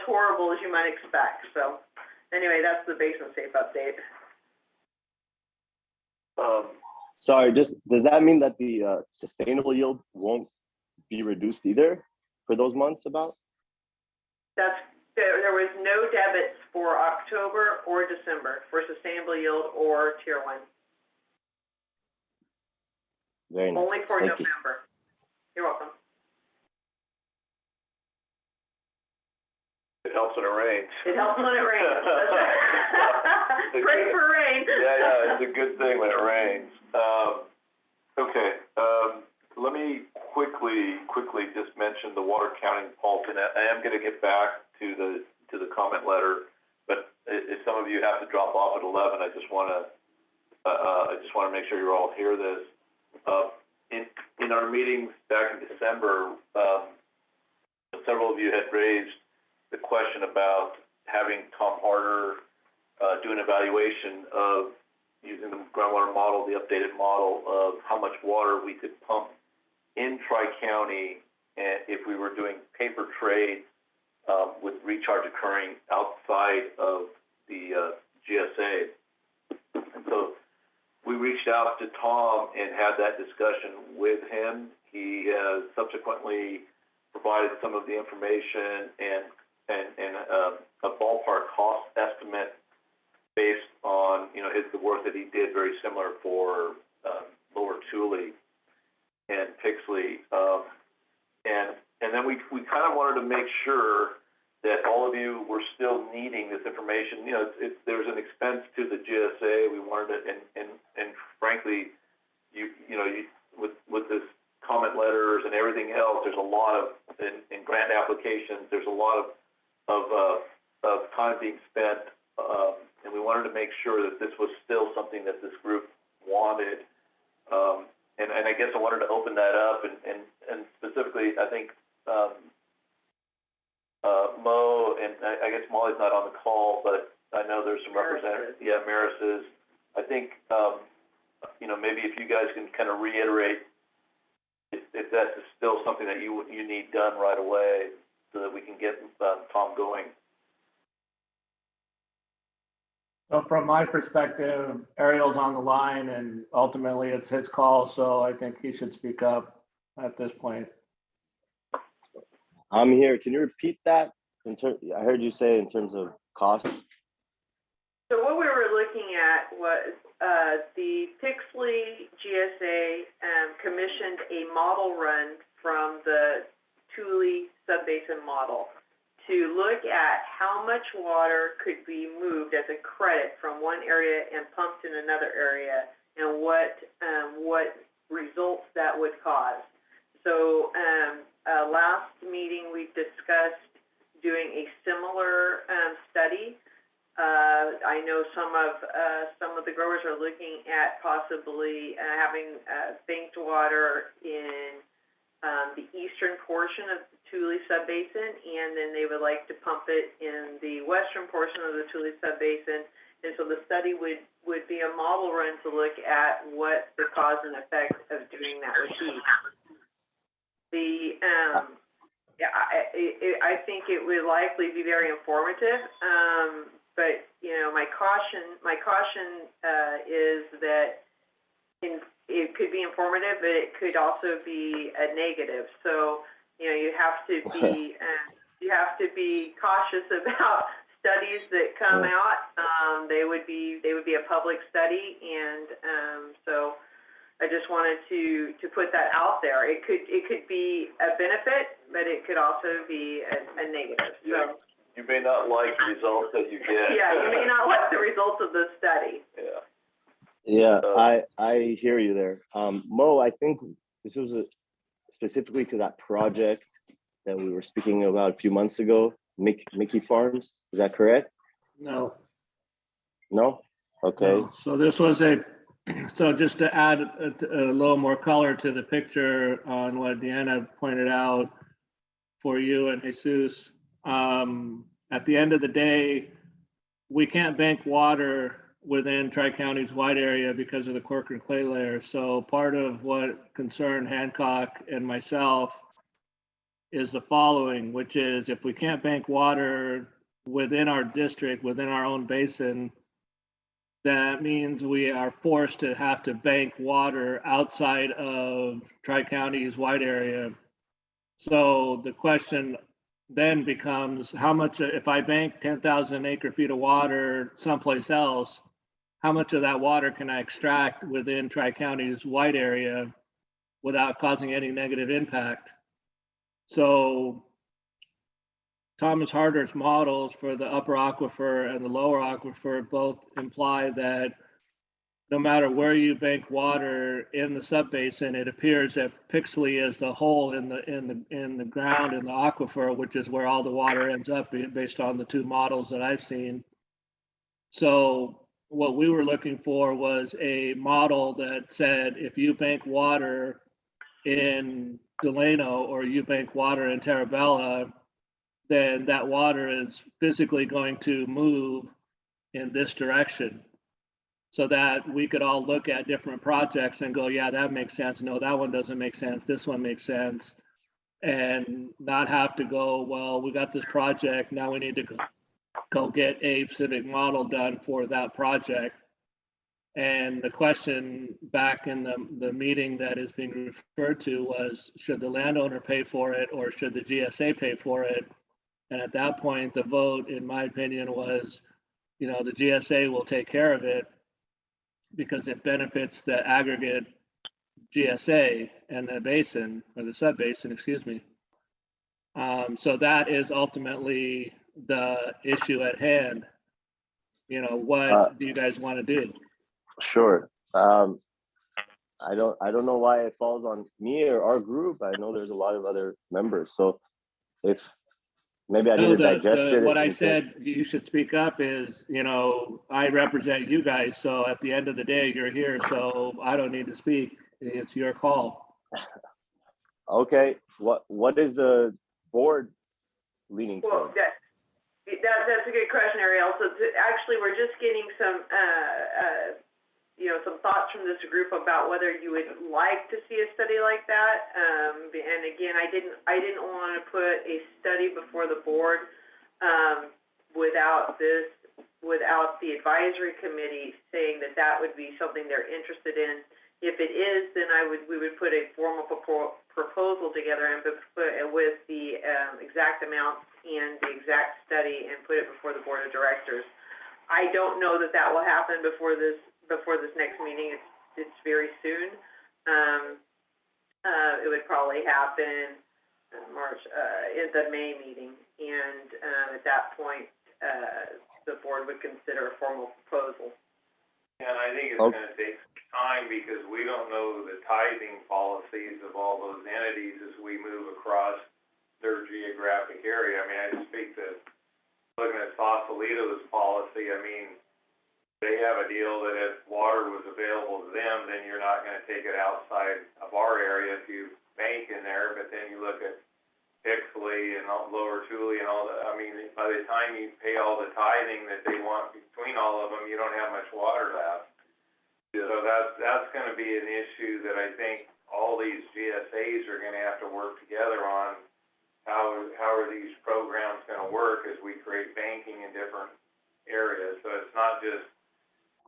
horrible as you might expect. So anyway, that's the Basin Safe update. Sorry, just does that mean that the sustainable yield won't be reduced either for those months about? There was no debits for October or December for sustainable yield or tier 1. Very nice. Only for Thank November. You're welcome. It helps when it rains. It helps when it rains. That's right. Pray for rain. Yeah, it's a good thing when it rains. Okay, let me quickly just mention the water counting pulse, and I am going to get back to the comment letter, but if some of you have to drop off at 11, I just want to make sure you all hear this. In our meetings back in December, several of you had raised the question about having Tom Harder do an evaluation of using the groundwater model, the updated model of how much water we could pump in Tri-County and if we were doing paper trades with recharge occurring outside of the GSA. And so we reached out to Tom and had that discussion with him. He has subsequently provided some of the information and a ballpark cost estimate based on, you know, the work that he did, very similar for Lower Tule and Pixley. And then we kind of wanted to make sure that all of you were still needing this information. You know, there's an expense to the GSA. We wanted it, and frankly, you know, with this comment letters and everything else, there's a lot of, in grant applications, there's a lot of time being spent, and we wanted to make sure that this was still something that this group wanted. And I guess I wanted to open that up, and specifically, I think Mo, and I guess Molly's not on the call, but I know there's some representatives. Yeah, Maris is. I think, you know, maybe if you guys can kind of reiterate if that's still something that you need done right away so that we can get Tom going. So from my perspective, Ariel's on the line and ultimately it's his call. So I think he should speak up at this point. I'm here. Can you repeat that? I heard you say in terms of cost. So what we were looking at was the Pixley GSA commissioned a model run from the Tule subbasin model to look at how much water could be moved as a credit from one area and pumped in another area, and what results that would cause. So last meeting we discussed doing a similar study. I know some of the growers are looking at possibly having banked water in the eastern portion of the Tule subbasin, and then they would like to pump it in the western portion of the Tule subbasin. And so the study would be a model run to look at what the cause and effect of doing that would be. I think it would likely be very informative. But you know, my caution is that it could be informative, but it could also be a negative. So you know, you have to be cautious about studies that come out. They would be a public study, and so I just wanted to put that out there. It could be a benefit, but it could also be a negative. So. You may not like the results that you get. Yeah, you may not like the results of the study. Yeah. Yeah, I hear you there. Mo, I think this was specifically to that project that we were speaking about a few months ago, Mickey Farms. Is that correct? No. No? Okay. No. So this was so just to add a little more color to the picture on what Deanna pointed out for you and Jesus, at the end of the day, we can't bank water within Tri-County's wide area because of the Corcoran clay layer. So part of what concerned Hancock and myself is the following, which is if we can't bank water within our district, within our own basin, that means we are forced to have to bank water outside of Tri-County's wide area. So the question then becomes how much, if I bank 10,000 acre feet of water someplace else, how much of that water can I extract within Tri-County's wide area without causing any negative impact? So Thomas Harder's models for the upper aquifer and the lower aquifer both imply that no matter where you bank water in the subbasin, it appears that pixely is the hole in the ground in the aquifer, which is where all the water ends up based on the two models that I've seen. So what we were looking for was a model that said if you bank water in Delano or you bank water in Terabella, then that water is physically going to move in this direction, so that we could all look at different projects and go, yeah, that makes sense. No, that one doesn't make sense. This one makes sense. And not have to go, well, we got this project. Now we need to go get a specific model done for that project. And the question back in the meeting that is being referred to was, should the landowner pay for it or should the GSA pay for it? And at that point, the vote, in my opinion, was, the GSA will take care of it because it benefits the aggregate GSA and the basin, or the sub-basin, excuse me. So that is ultimately the issue at hand. What do you guys want to do? Sure. I don't know why it falls on me or our group. I know there's a lot of other members. So if maybe I need to digest it. What I said you should speak up is, I represent you guys. So at the end of the day, you're here. So I don't need to speak. It's your call. Okay. What is the board leaning Well, towards? that's a good question, Ariel. So actually, we're just getting some thoughts from this group about whether you would like to see a study like that. And again, I didn't want to put a study before the board without the advisory committee saying that would be something they're interested in. If it is, then we would put a formal proposal together and put with the exact amounts and the exact study and put it before the board of directors. I don't know that will happen before this next meeting. It's very soon. It would probably happen in March, in the May meeting, and at that point, the board would consider a formal proposal. And I think it's going to take time because we don't know the tithing policies of all those entities as we move across their geographic area. I mean, I just speak to looking at Sausalito's policy. I mean, they have a deal that if water was available to them, then you're not going to take it outside of our area if you bank in there. But then you look at Pixley and Lower Tule and all that. I mean, by the time you pay all the tithing that they want between all of them, you don't have much water left. So that's going to be an issue that I think all these GSAs are going to have to work together on. How are these programs going to work as we create banking in different areas? So it's not just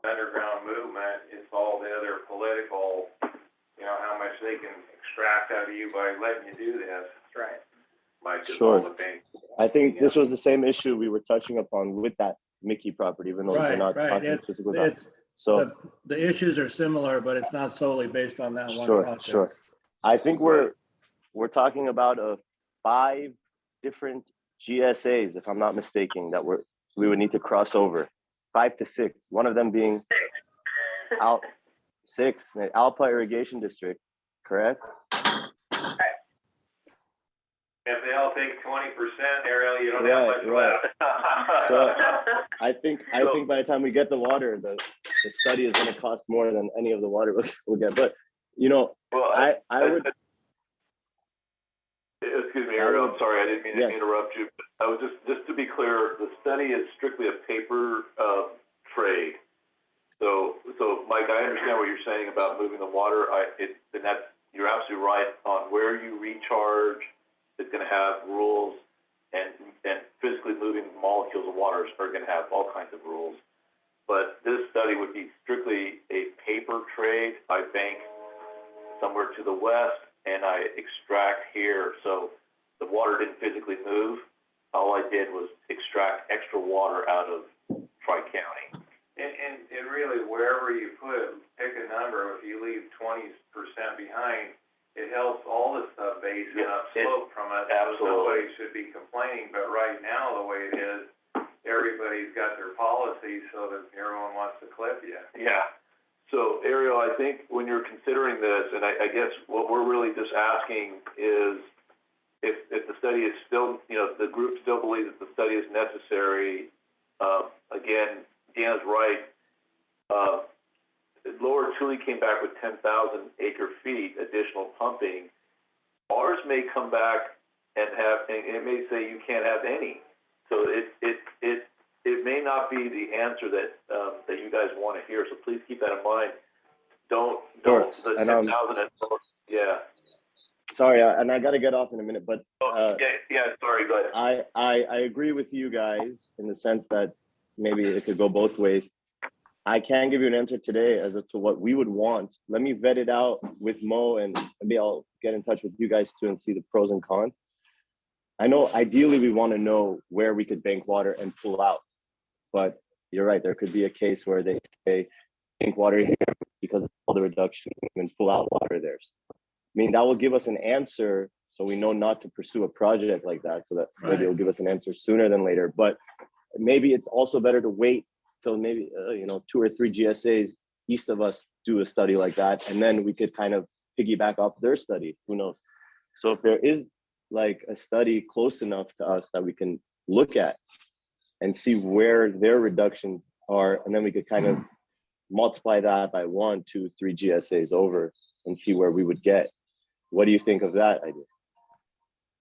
underground movement, it's all the other political, how much they can extract out of you by letting you do this. That's right. Sure. I think this was the same issue we were touching upon with that Mickey property, even though we're not talking specifically about it. So the issues are similar, but it's not solely based on that one project. Sure. I think we're talking about 5 different GSAs, if I'm not mistaken, that we would need to cross over. 5 to 6. One of them being Alpa Irrigation District, correct? If they all take 20%, Ariel, you don't have much left. So I think by the time we get the water, the study is going to cost more than any of the water we'll get. But I would. Excuse me, Ariel. I'm sorry, I didn't mean to interrupt you. But I was just to be clear, the study is strictly a paper trade. So Mike, I understand what you're saying about moving the water. You're absolutely right on where you recharge is going to have rules, and physically moving molecules of water are going to have all kinds of rules. But this study would be strictly a paper trade. I bank somewhere to the west and I extract here. So the water didn't physically move. All I did was extract extra water out of Tri-County. And really, wherever you put, pick a number, if you leave 20% behind, it helps all the sub-basin upslope from it. Absolutely. So nobody should be complaining, but right now, the way it is, everybody's got their policy so that everyone wants to clip you. Yeah. So Ariel, I think when you're considering this, and I guess what we're really just asking is if the study is still, the group still believes that the study is necessary. Again, Deanna's right. Lower Tule came back with 10,000 acre feet additional pumping. Ours may come back and it may say you can't have any. So it may not be the answer that you guys want to hear. So please keep that in mind. Don't Sure. the And, 10,000. Yeah. Sorry, and I got to get off in a minute, but Sorry, go ahead. I agree with you guys in the sense that maybe it could go both ways. I can't give you an answer today as to what we would want. Let me vet it out with Mo, and maybe I'll get in touch with you guys too and see the pros and cons. I know ideally we want to know where we could bank water and pull out, but you're right. There could be a case where they say bank water here because of all the reduction and pull out water there. I mean, that will give us an answer so we know not to pursue a project like that, so that maybe it'll give us an answer sooner than later. But maybe it's also better to wait till maybe 2 or 3 GSAs east of us do a study like that, and then we could kind of piggyback off their study. Who knows? So if there is like a study close enough to us that we can look at and see where their reductions are, and then we could kind of multiply that by 1, 2, 3 GSAs over and see where we would get. What do you think of that idea?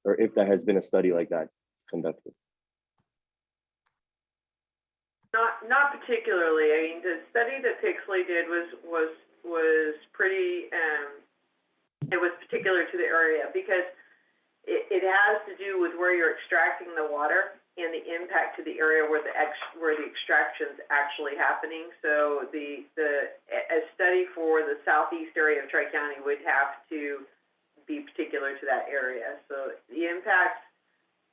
Or if there has been a study like that conducted? Not particularly. I mean, the study that Pixley did was pretty, it was particular to the area because it has to do with where you're extracting the water and the impact to the area where the extraction's actually happening. So a study for the southeast area of Tri-County would have to be particular to that area. So the impacts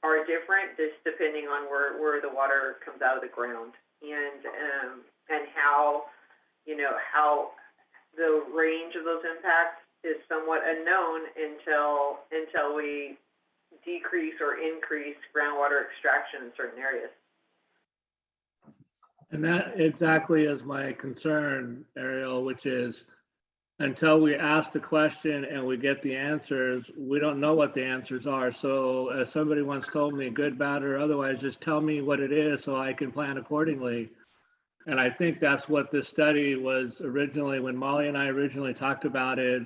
are different just depending on where the water comes out of the ground and how the range of those impacts is somewhat unknown until we decrease or increase groundwater extraction in certain areas. And that exactly is my concern, Ariel, which is until we ask the question and we get the answers, we don't know what the answers are. So as somebody once told me, good, bad, or otherwise, just tell me what it is so I can plan accordingly. And I think that's what this study was originally, when Molly and I originally talked about it,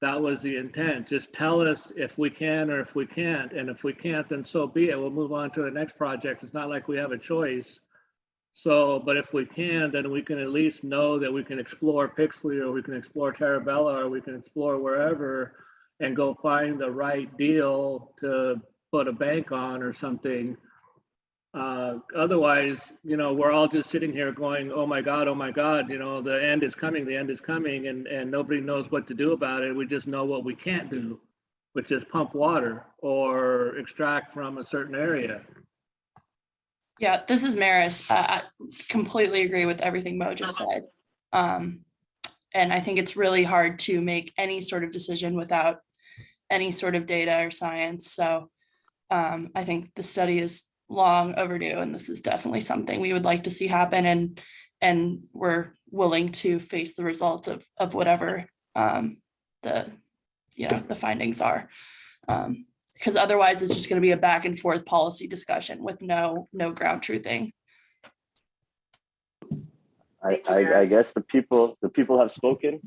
that was the intent. Just tell us if we can or if we can't. And if we can't, then so be it. We'll move on to the next project. It's not like we have a choice. So, but if we can, then we can at least know that we can explore Pixley, or we can explore Terabella, or we can explore wherever and go find the right deal to put a bank on or something. Otherwise, we're all just sitting here going, oh my God, the end is coming, and nobody knows what to do about it. We just know what we can't do, which is pump water or extract from a certain area. Yeah, this is Maris. I completely agree with everything Mo just said. And I think it's really hard to make any sort of decision without any sort of data or science. So I think the study is long overdue, and this is definitely something we would like to see happen, and we're willing to face the results of whatever the findings are. Because otherwise it's just going to be a back and forth policy discussion with no ground truthing. I guess the people have spoken.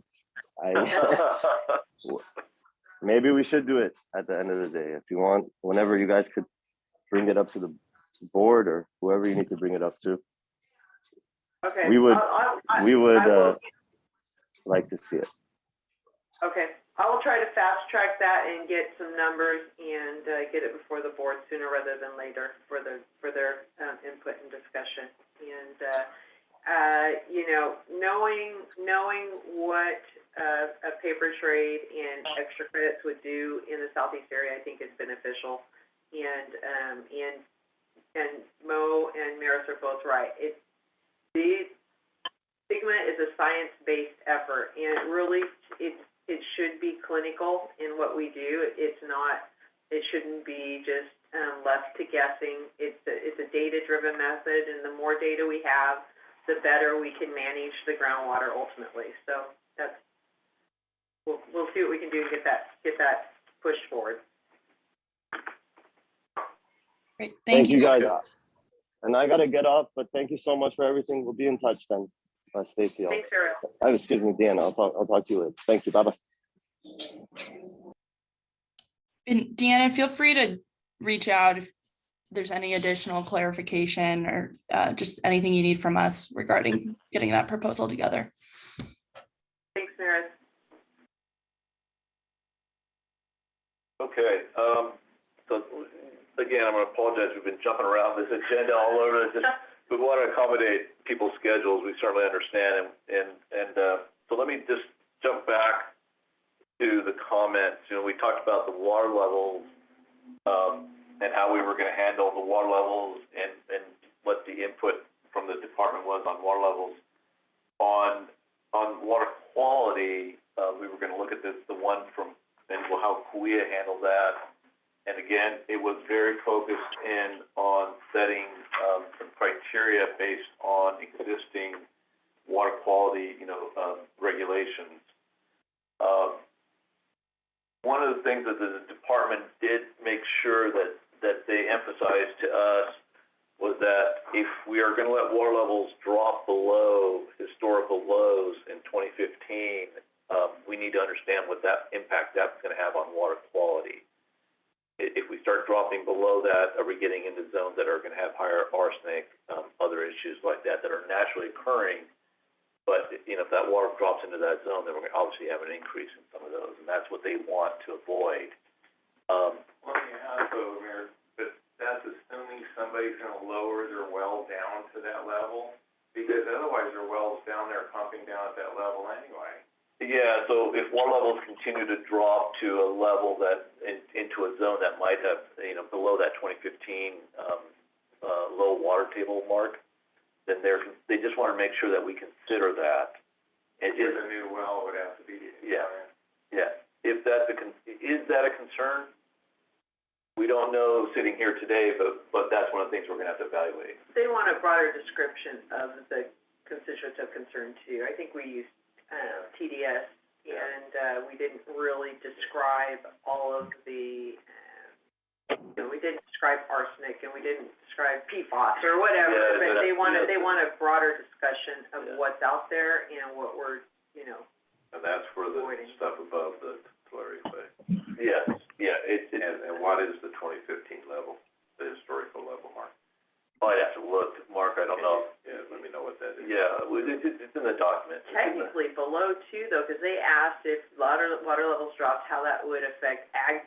Maybe we should do it at the end of the day. If you want, whenever you guys could bring it up to the board or whoever you need to bring it up to. Okay. We would- I We would will- like to see it. Okay, I will try to fast track that and get some numbers and get it before the board sooner rather than later for their input and discussion. And you know, knowing what a paper trade and extra credits would do in the southeast area, I think is beneficial. And Mo and Maris are both right. SGMA is a science-based effort, and it should be clinical in what we do. It shouldn't be just left to guessing. It's a data-driven method, and the more data we have, the better we can manage the groundwater ultimately. So we'll see what we can do to get that pushed forward. Great, Thank you guys. And I gotta get off, but thank you so much for everything. We'll be in touch then. Stacy. Thanks, Ariel. Excuse me, Dan. I'll talk to you later. Thank you. Bye-bye. And Deanna, feel free to reach out if there's any additional clarification or just anything you need from us regarding getting that proposal together. Thanks, Maris. Okay, so again, I'm gonna apologize, we've been jumping around this agenda all over, we want to accommodate people's schedules, we certainly understand, and so let me just jump back to the comments. You know, we talked about the water levels, and how we were gonna handle the water levels and what the input from the department was on water levels. On water quality, we were gonna look at the one from, and how Kuya handled that. And again, it was very focused in on setting some criteria based on existing water quality, regulations. One of the things that the department did make sure that they emphasized to us was that if we are going to let water levels drop below historical lows in 2015, we need to understand what that impact that's going to have on water quality. If we start dropping below that, are we getting into zones that are going to have higher arsenic, other issues like that are naturally occurring? But if that water drops into that zone, then we're going to obviously have an increase in some of those, and that's what they want to avoid. Well, yeah, so, Mayor, but that's assuming somebody's gonna lower their well down to that level, because otherwise their well's down there pumping down at that level anyway. Yeah, so if water levels continue to drop to a level that, into a zone that might have, below that 2015 low water table mark, then they just want to make sure that we consider that. Where the new well would have to be. Yeah. If that's is that a concern? We don't know sitting here today, but that's one of the things we're going to have to evaluate. They want a broader description of the constituents of concern too. I think we used TDS, and we didn't really describe all of the, we didn't describe arsenic, and we didn't describe PFAS or whatever, Yeah, but they want a broader discussion of Yeah. what's out there and what we're, And that's for the avoiding. stuff above the slurry phase. Yes, yeah, and what is the 2015 level, the historical level, Mark? I'd have to look, Mark, I don't know. Yeah, let me know what that is. Yeah, it's in the document. Technically below 2 though, because they asked if water levels dropped, how that would affect ag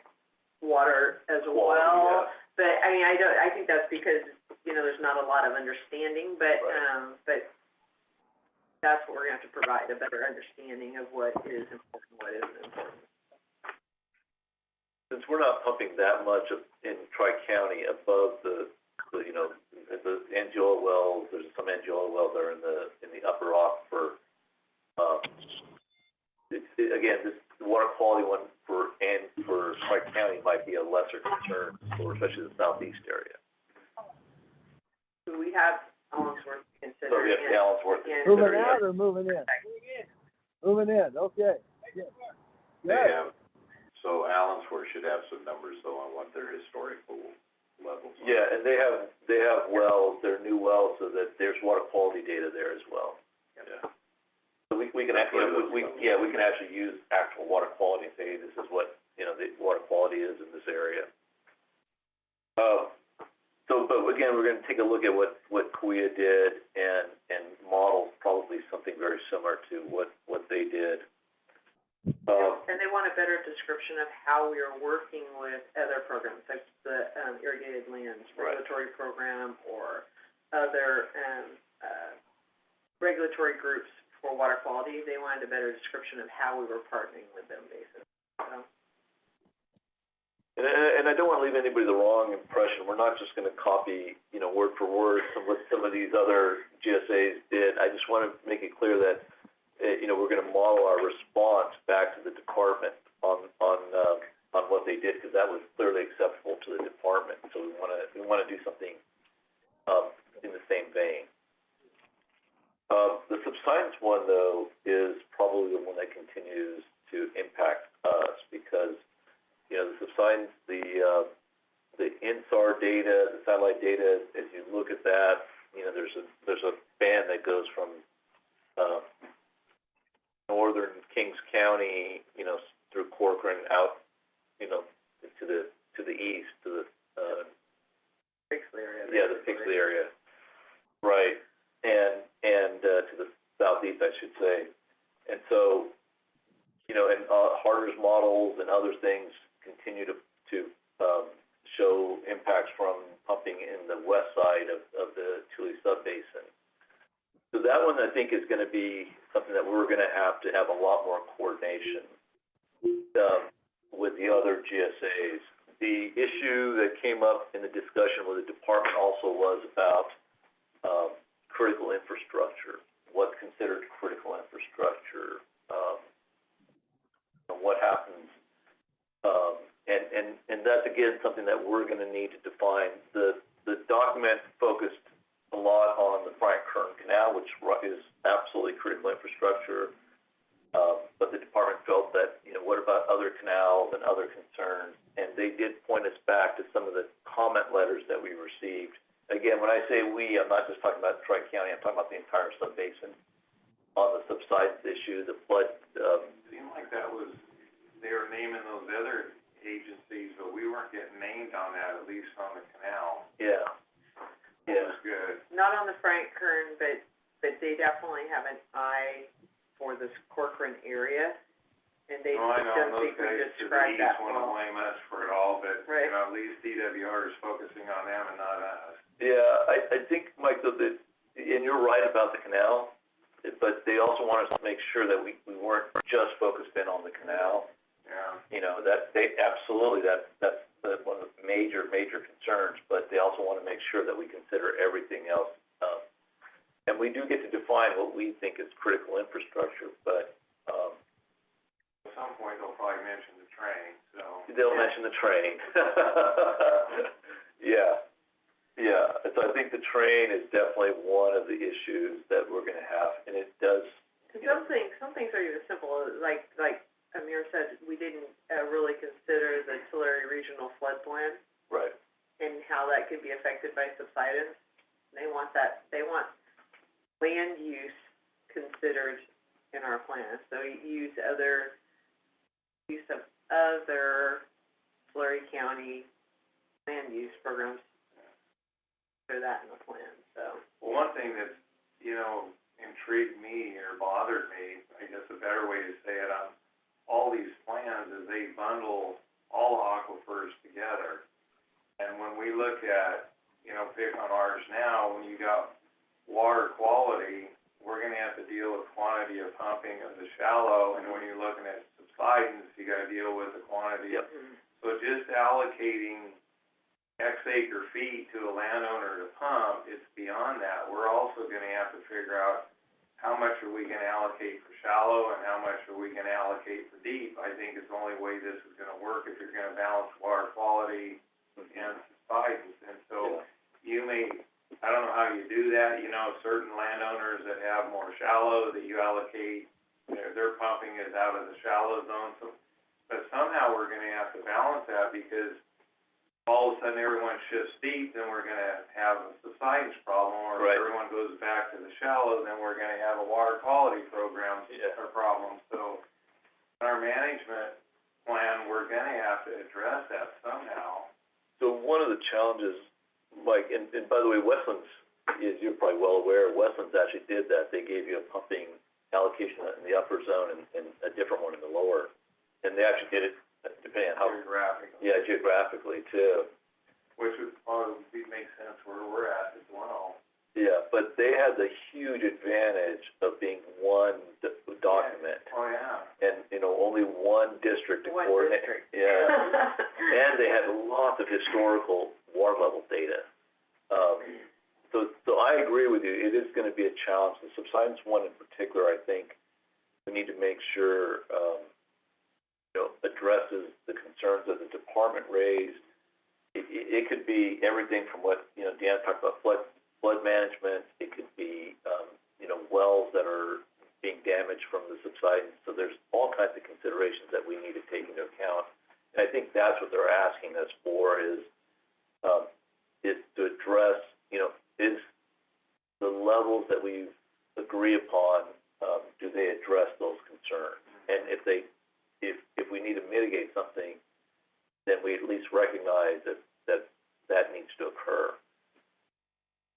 water as well. Yeah. But I mean, I think that's because, there's not a lot of understanding, but, Right. but that's what we're gonna have to provide, a better understanding of what is important, what isn't important. Since we're not pumping that much in Tri-County above the NGL wells, there's some NGL wells that are in the upper aquifer. Again, this water quality one for Tri-County might be a lesser concern, for especially the southeast area. So we have Allensworth to consider. So we have Allensworth to and- consider. Moving out or moving in? Moving in, okay. Yeah. So Allensworth should have some numbers though on what their historical levels are. Yeah, and they have wells, they're new wells, so that there's water quality data there as well. Yeah. So we can actually, we can actually use actual water quality and say, hey, this is what, the water quality is in this area. But again, we're gonna take a look at what Kuya did and model probably something very similar to what they did. And they want a better description of how we are working with other programs, like the irrigated lands Right. regulatory program or other regulatory groups for water quality. They wanted a better description of how we were partnering with them, basically. So, And I don't want to leave anybody the wrong impression. We're not just going to copy, word for word what some of these other GSAs did. I just want to make it clear that, we're going to model our response back to the department on what they did, because that was clearly acceptable to the department. So we want to do something in the same vein. The subsidence one, though, is probably the one that continues to impact us, because the subsidence, the INSAR data, the satellite data, as you look at that, there's a band that goes from northern Kings County, through Corcoran out, to the east, to the Pixley area. yeah, the Pixley area, right, and to the southeast, I should say, and so, and Harder's models and other things continue to show impacts from pumping in the west side of the Tule subbasin. So that one, I think, is going to be something that we're going to have a lot more coordination with the other GSAs. The issue that came up in the discussion with the department also was about critical infrastructure. What's considered critical infrastructure? What happens? And that's, again, something that we're going to need to define. The document focused a lot on the Bryant Kern Canal, which is absolutely critical infrastructure. But the department felt that, what about other canals and other concerns? And they did point us back to some of the comment letters that we received. Again, when I say we, I'm not just talking about Tri-County, I'm talking about the entire subbasin on the subsidence issue, the flood. Seemed like that was, they were naming those other agencies, but we weren't getting named on that, at least on the canal. Yeah. That was good. Not on the Frank Kern, but they definitely have an eye for this Corcoran area, and they Oh, I know, don't and think those we guys to the described east that want to well. blame us for it all, but, Right. at least DWR is focusing on them and not us. Yeah, I think, Mike, though, that, and you're right about the canal, but they also want us to make sure that we weren't just focused in on the canal. Yeah. That they absolutely, that's one of the major concerns, but they also want to make sure that we consider everything else. And we do get to define what we think is critical infrastructure, but At some point, they'll probably mention the train, so. they'll mention the train. Yeah. So I think the train is definitely one of the issues that we're going to have, and it does. Some things are even simple, like Amir said, we didn't really consider the Tulare Regional Flood Plan Right. and how that could be affected by subsidence. They want land use considered in our plan, so use of other Tulare County land use programs for that in the plan, so. Well, one thing that's, intrigued me or bothered me, I guess a better way to say it, on all these plans is they bundle all aquifers together. And when we look at, pick on ours now, when you got water quality, we're gonna have to deal with quantity of pumping of the shallow, and when you're looking at subsidence, you gotta deal with the quantity of. So just allocating X acre feet to a landowner to pump, it's beyond that. We're also gonna have to figure out how much are we gonna allocate for shallow and how much are we gonna allocate for deep. I think it's the only way this is gonna work if you're gonna balance water quality and subsidence. And so you may, I don't know how you do that, certain landowners that have more shallow that you allocate, their pumping is out of the shallow zone. So, but somehow we're gonna have to balance that, because all of a sudden everyone shifts deep, then we're gonna have a subsidence problem, or Right. if everyone goes back to the shallow, then we're gonna have a water quality program or problem. So in our management plan, we're gonna have to address that somehow. So one of the challenges Mike, and by the way, Westlands, as you're probably well aware, Westlands actually did that. They gave you a pumping allocation in the upper zone and a different one in the lower. And they actually did it depending on how, Geographically. yeah, geographically too. Which would probably make sense where we're at as well. Yeah, but they had the huge advantage of being one document. Oh, yeah. And, you know, only one district to One coordinate. district. Yeah. And they had lots of historical water level data. So I agree with you. It is gonna be a challenge. The subsidence one in particular, I think, we need to make sure, addresses the concerns that the department raised. It could be everything from what, Deanna talked about, flood management. It could be, wells that are being damaged from the subsidence. So there's all kinds of considerations that we need to take into account. And I think that's what they're asking us for is to address, is the levels that we agree upon, do they address those concerns? And if we need to mitigate something, then we at least recognize that needs to occur.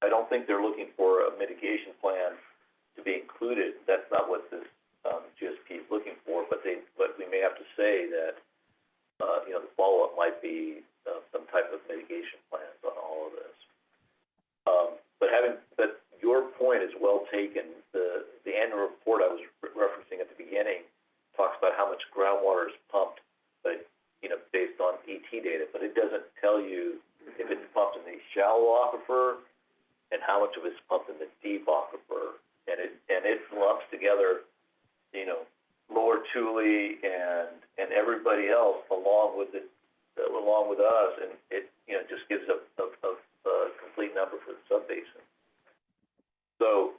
I don't think they're looking for a mitigation plan to be included. That's not what this GSP is looking for, but we may have to say that, the follow-up might be some type of mitigation plans on all of this. But your point is well taken. The annual report I was referencing at the beginning talks about how much groundwater is pumped, but, based on ET data, but it doesn't tell you if it's pumped in the shallow aquifer and how much of it's pumped in the deep aquifer. And it lumps together, Lower Tule and everybody else along with us, and it, just gives a complete number for the subbasin. So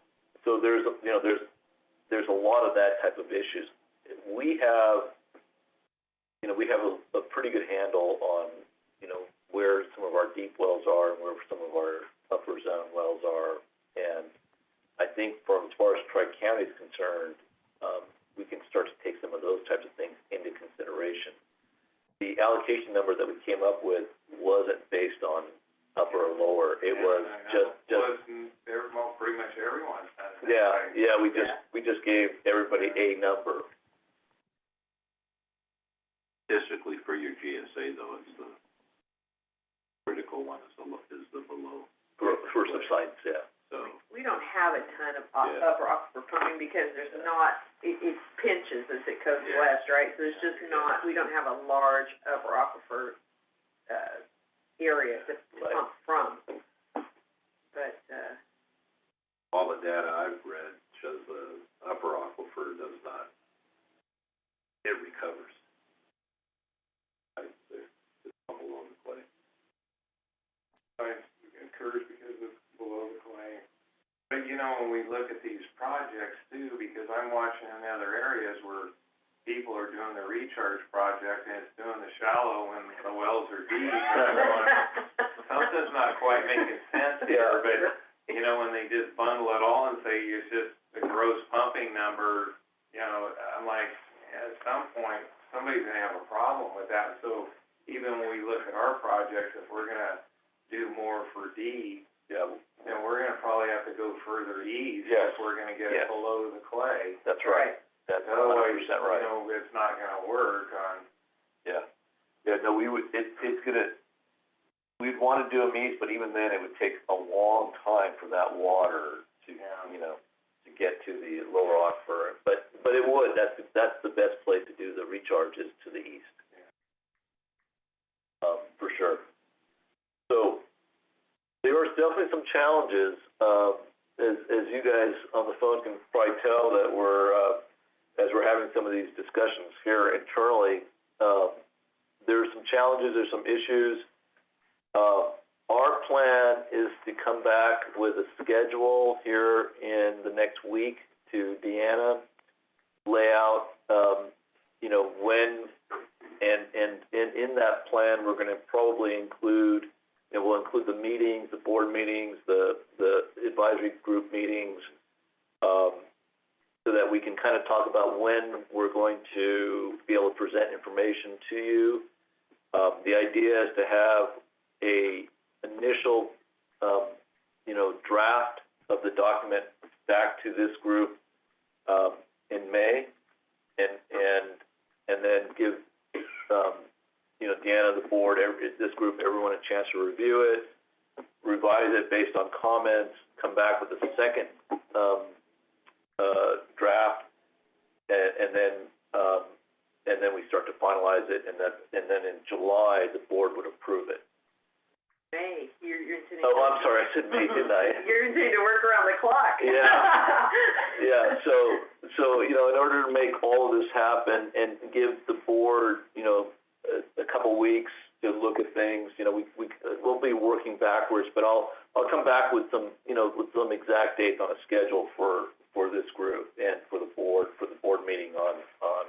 there's a lot of that type of issues. We have a pretty good handle on, where some of our deep wells are and where some of our upper zone wells are. And I think as far as Tri-County is concerned, we can start to take some of those types of things into consideration. The allocation number that we came up with wasn't based on upper or lower. It was just pretty much everyone has that. Yeah, we just gave everybody a number. Statistically for your GSA though, it's the critical one is the below. For subsidence, yeah. So, We don't have a ton of upper aquifer pumping because there's not, it pinches as it goes west, right? So there's just not, we don't have a large upper aquifer, area to pump from. But, all the data I've read shows the upper aquifer does not, it recovers. It's below the clay. It occurs because it's below the clay. But when we look at these projects too, because I'm watching in other areas where people are doing the recharge project and it's doing the shallow when the wells are deep. Something's not quite making sense here, but when they just bundle it all and say it's just the gross pumping number, I'm like, at some point, somebody's gonna have a problem with that. So even when we look at our projects, if we're gonna do more for D, then we're gonna probably have to go further east if we're gonna get it below the clay. That's right. That's 100% right. It's not gonna work on. No, we'd want to do them east, but even then, it would take a long time for that water to, to get to the lower aquifer. But it would, that's the best place to do the recharge is to the east. For sure. So, there are definitely some challenges, as you guys on the phone can probably tell that as we're having some of these discussions here internally, there's some challenges, there's some issues. Our plan is to come back with a schedule here in the next week to Deanna, lay out, when, and in that plan, we're gonna probably include, we'll include the meetings, the board meetings, the advisory group meetings, so that we can kind of talk about when we're going to be able to present information to you. The idea is to have a initial draft of the document back to this group in May, and then give Deanna, the board, this group, everyone a chance to review it, revise it based on comments, come back with a second draft, and then we start to finalize it, and then in July the board would approve it. May, you're intending. Oh, I'm sorry, I said May, didn't I? You're intending to work around the clock. Yeah. So in order to make all of this happen and give the board, a couple weeks to look at things, we'll be working backwards, but I'll come back with some exact dates on a schedule for this group and for the board meeting on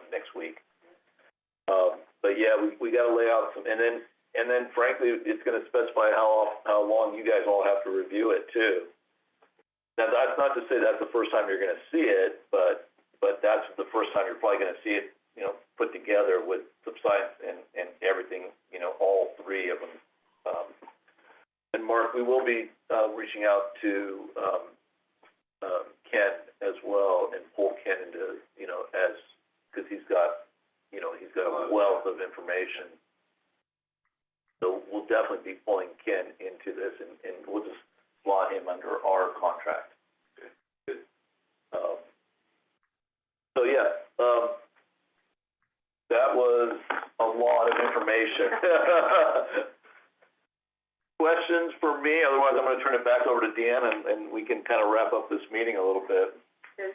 next week. But yeah, we got to lay out some, and then frankly, it's going to specify how long you guys all have to review it too. Now, that's not to say that's the first time you're going to see it, but that's the first time you're probably going to see it, put together with subsidence and everything, all three of them. And Mark, we will be reaching out to Ken as well and pull Ken into, because he's got a wealth of information. So we'll definitely be pulling Ken into this, and we'll just slot him under our contract. Good. So yeah, that was a lot of information. Questions for me? Otherwise, I'm going to turn it back over to Deanna, and we can kind of wrap up this meeting a little bit. Does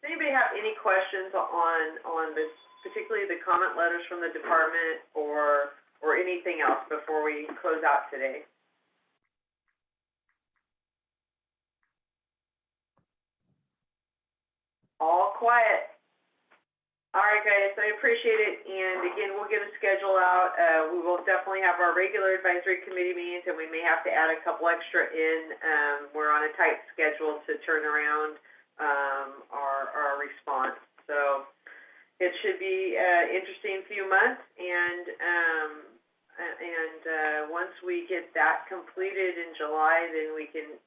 anybody have any questions on this, particularly the comment letters from the department or anything else before we close out today? All quiet. All right, guys, I appreciate it, and again, we'll get a schedule out. We will definitely have our regular advisory committee meetings, and we may have to add a couple extra in. We're on a tight schedule to turn around our response. So it should be an interesting few months, and once we get that completed in July, then we can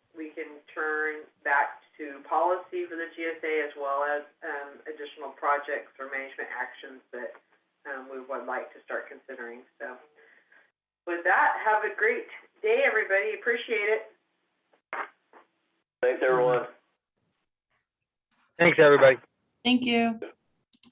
turn back to policy for the GSA, as well as additional projects or management actions that we would like to start considering. So with that, have a great day, everybody. Appreciate it. Thanks, everyone. Thanks, everybody. Thank you.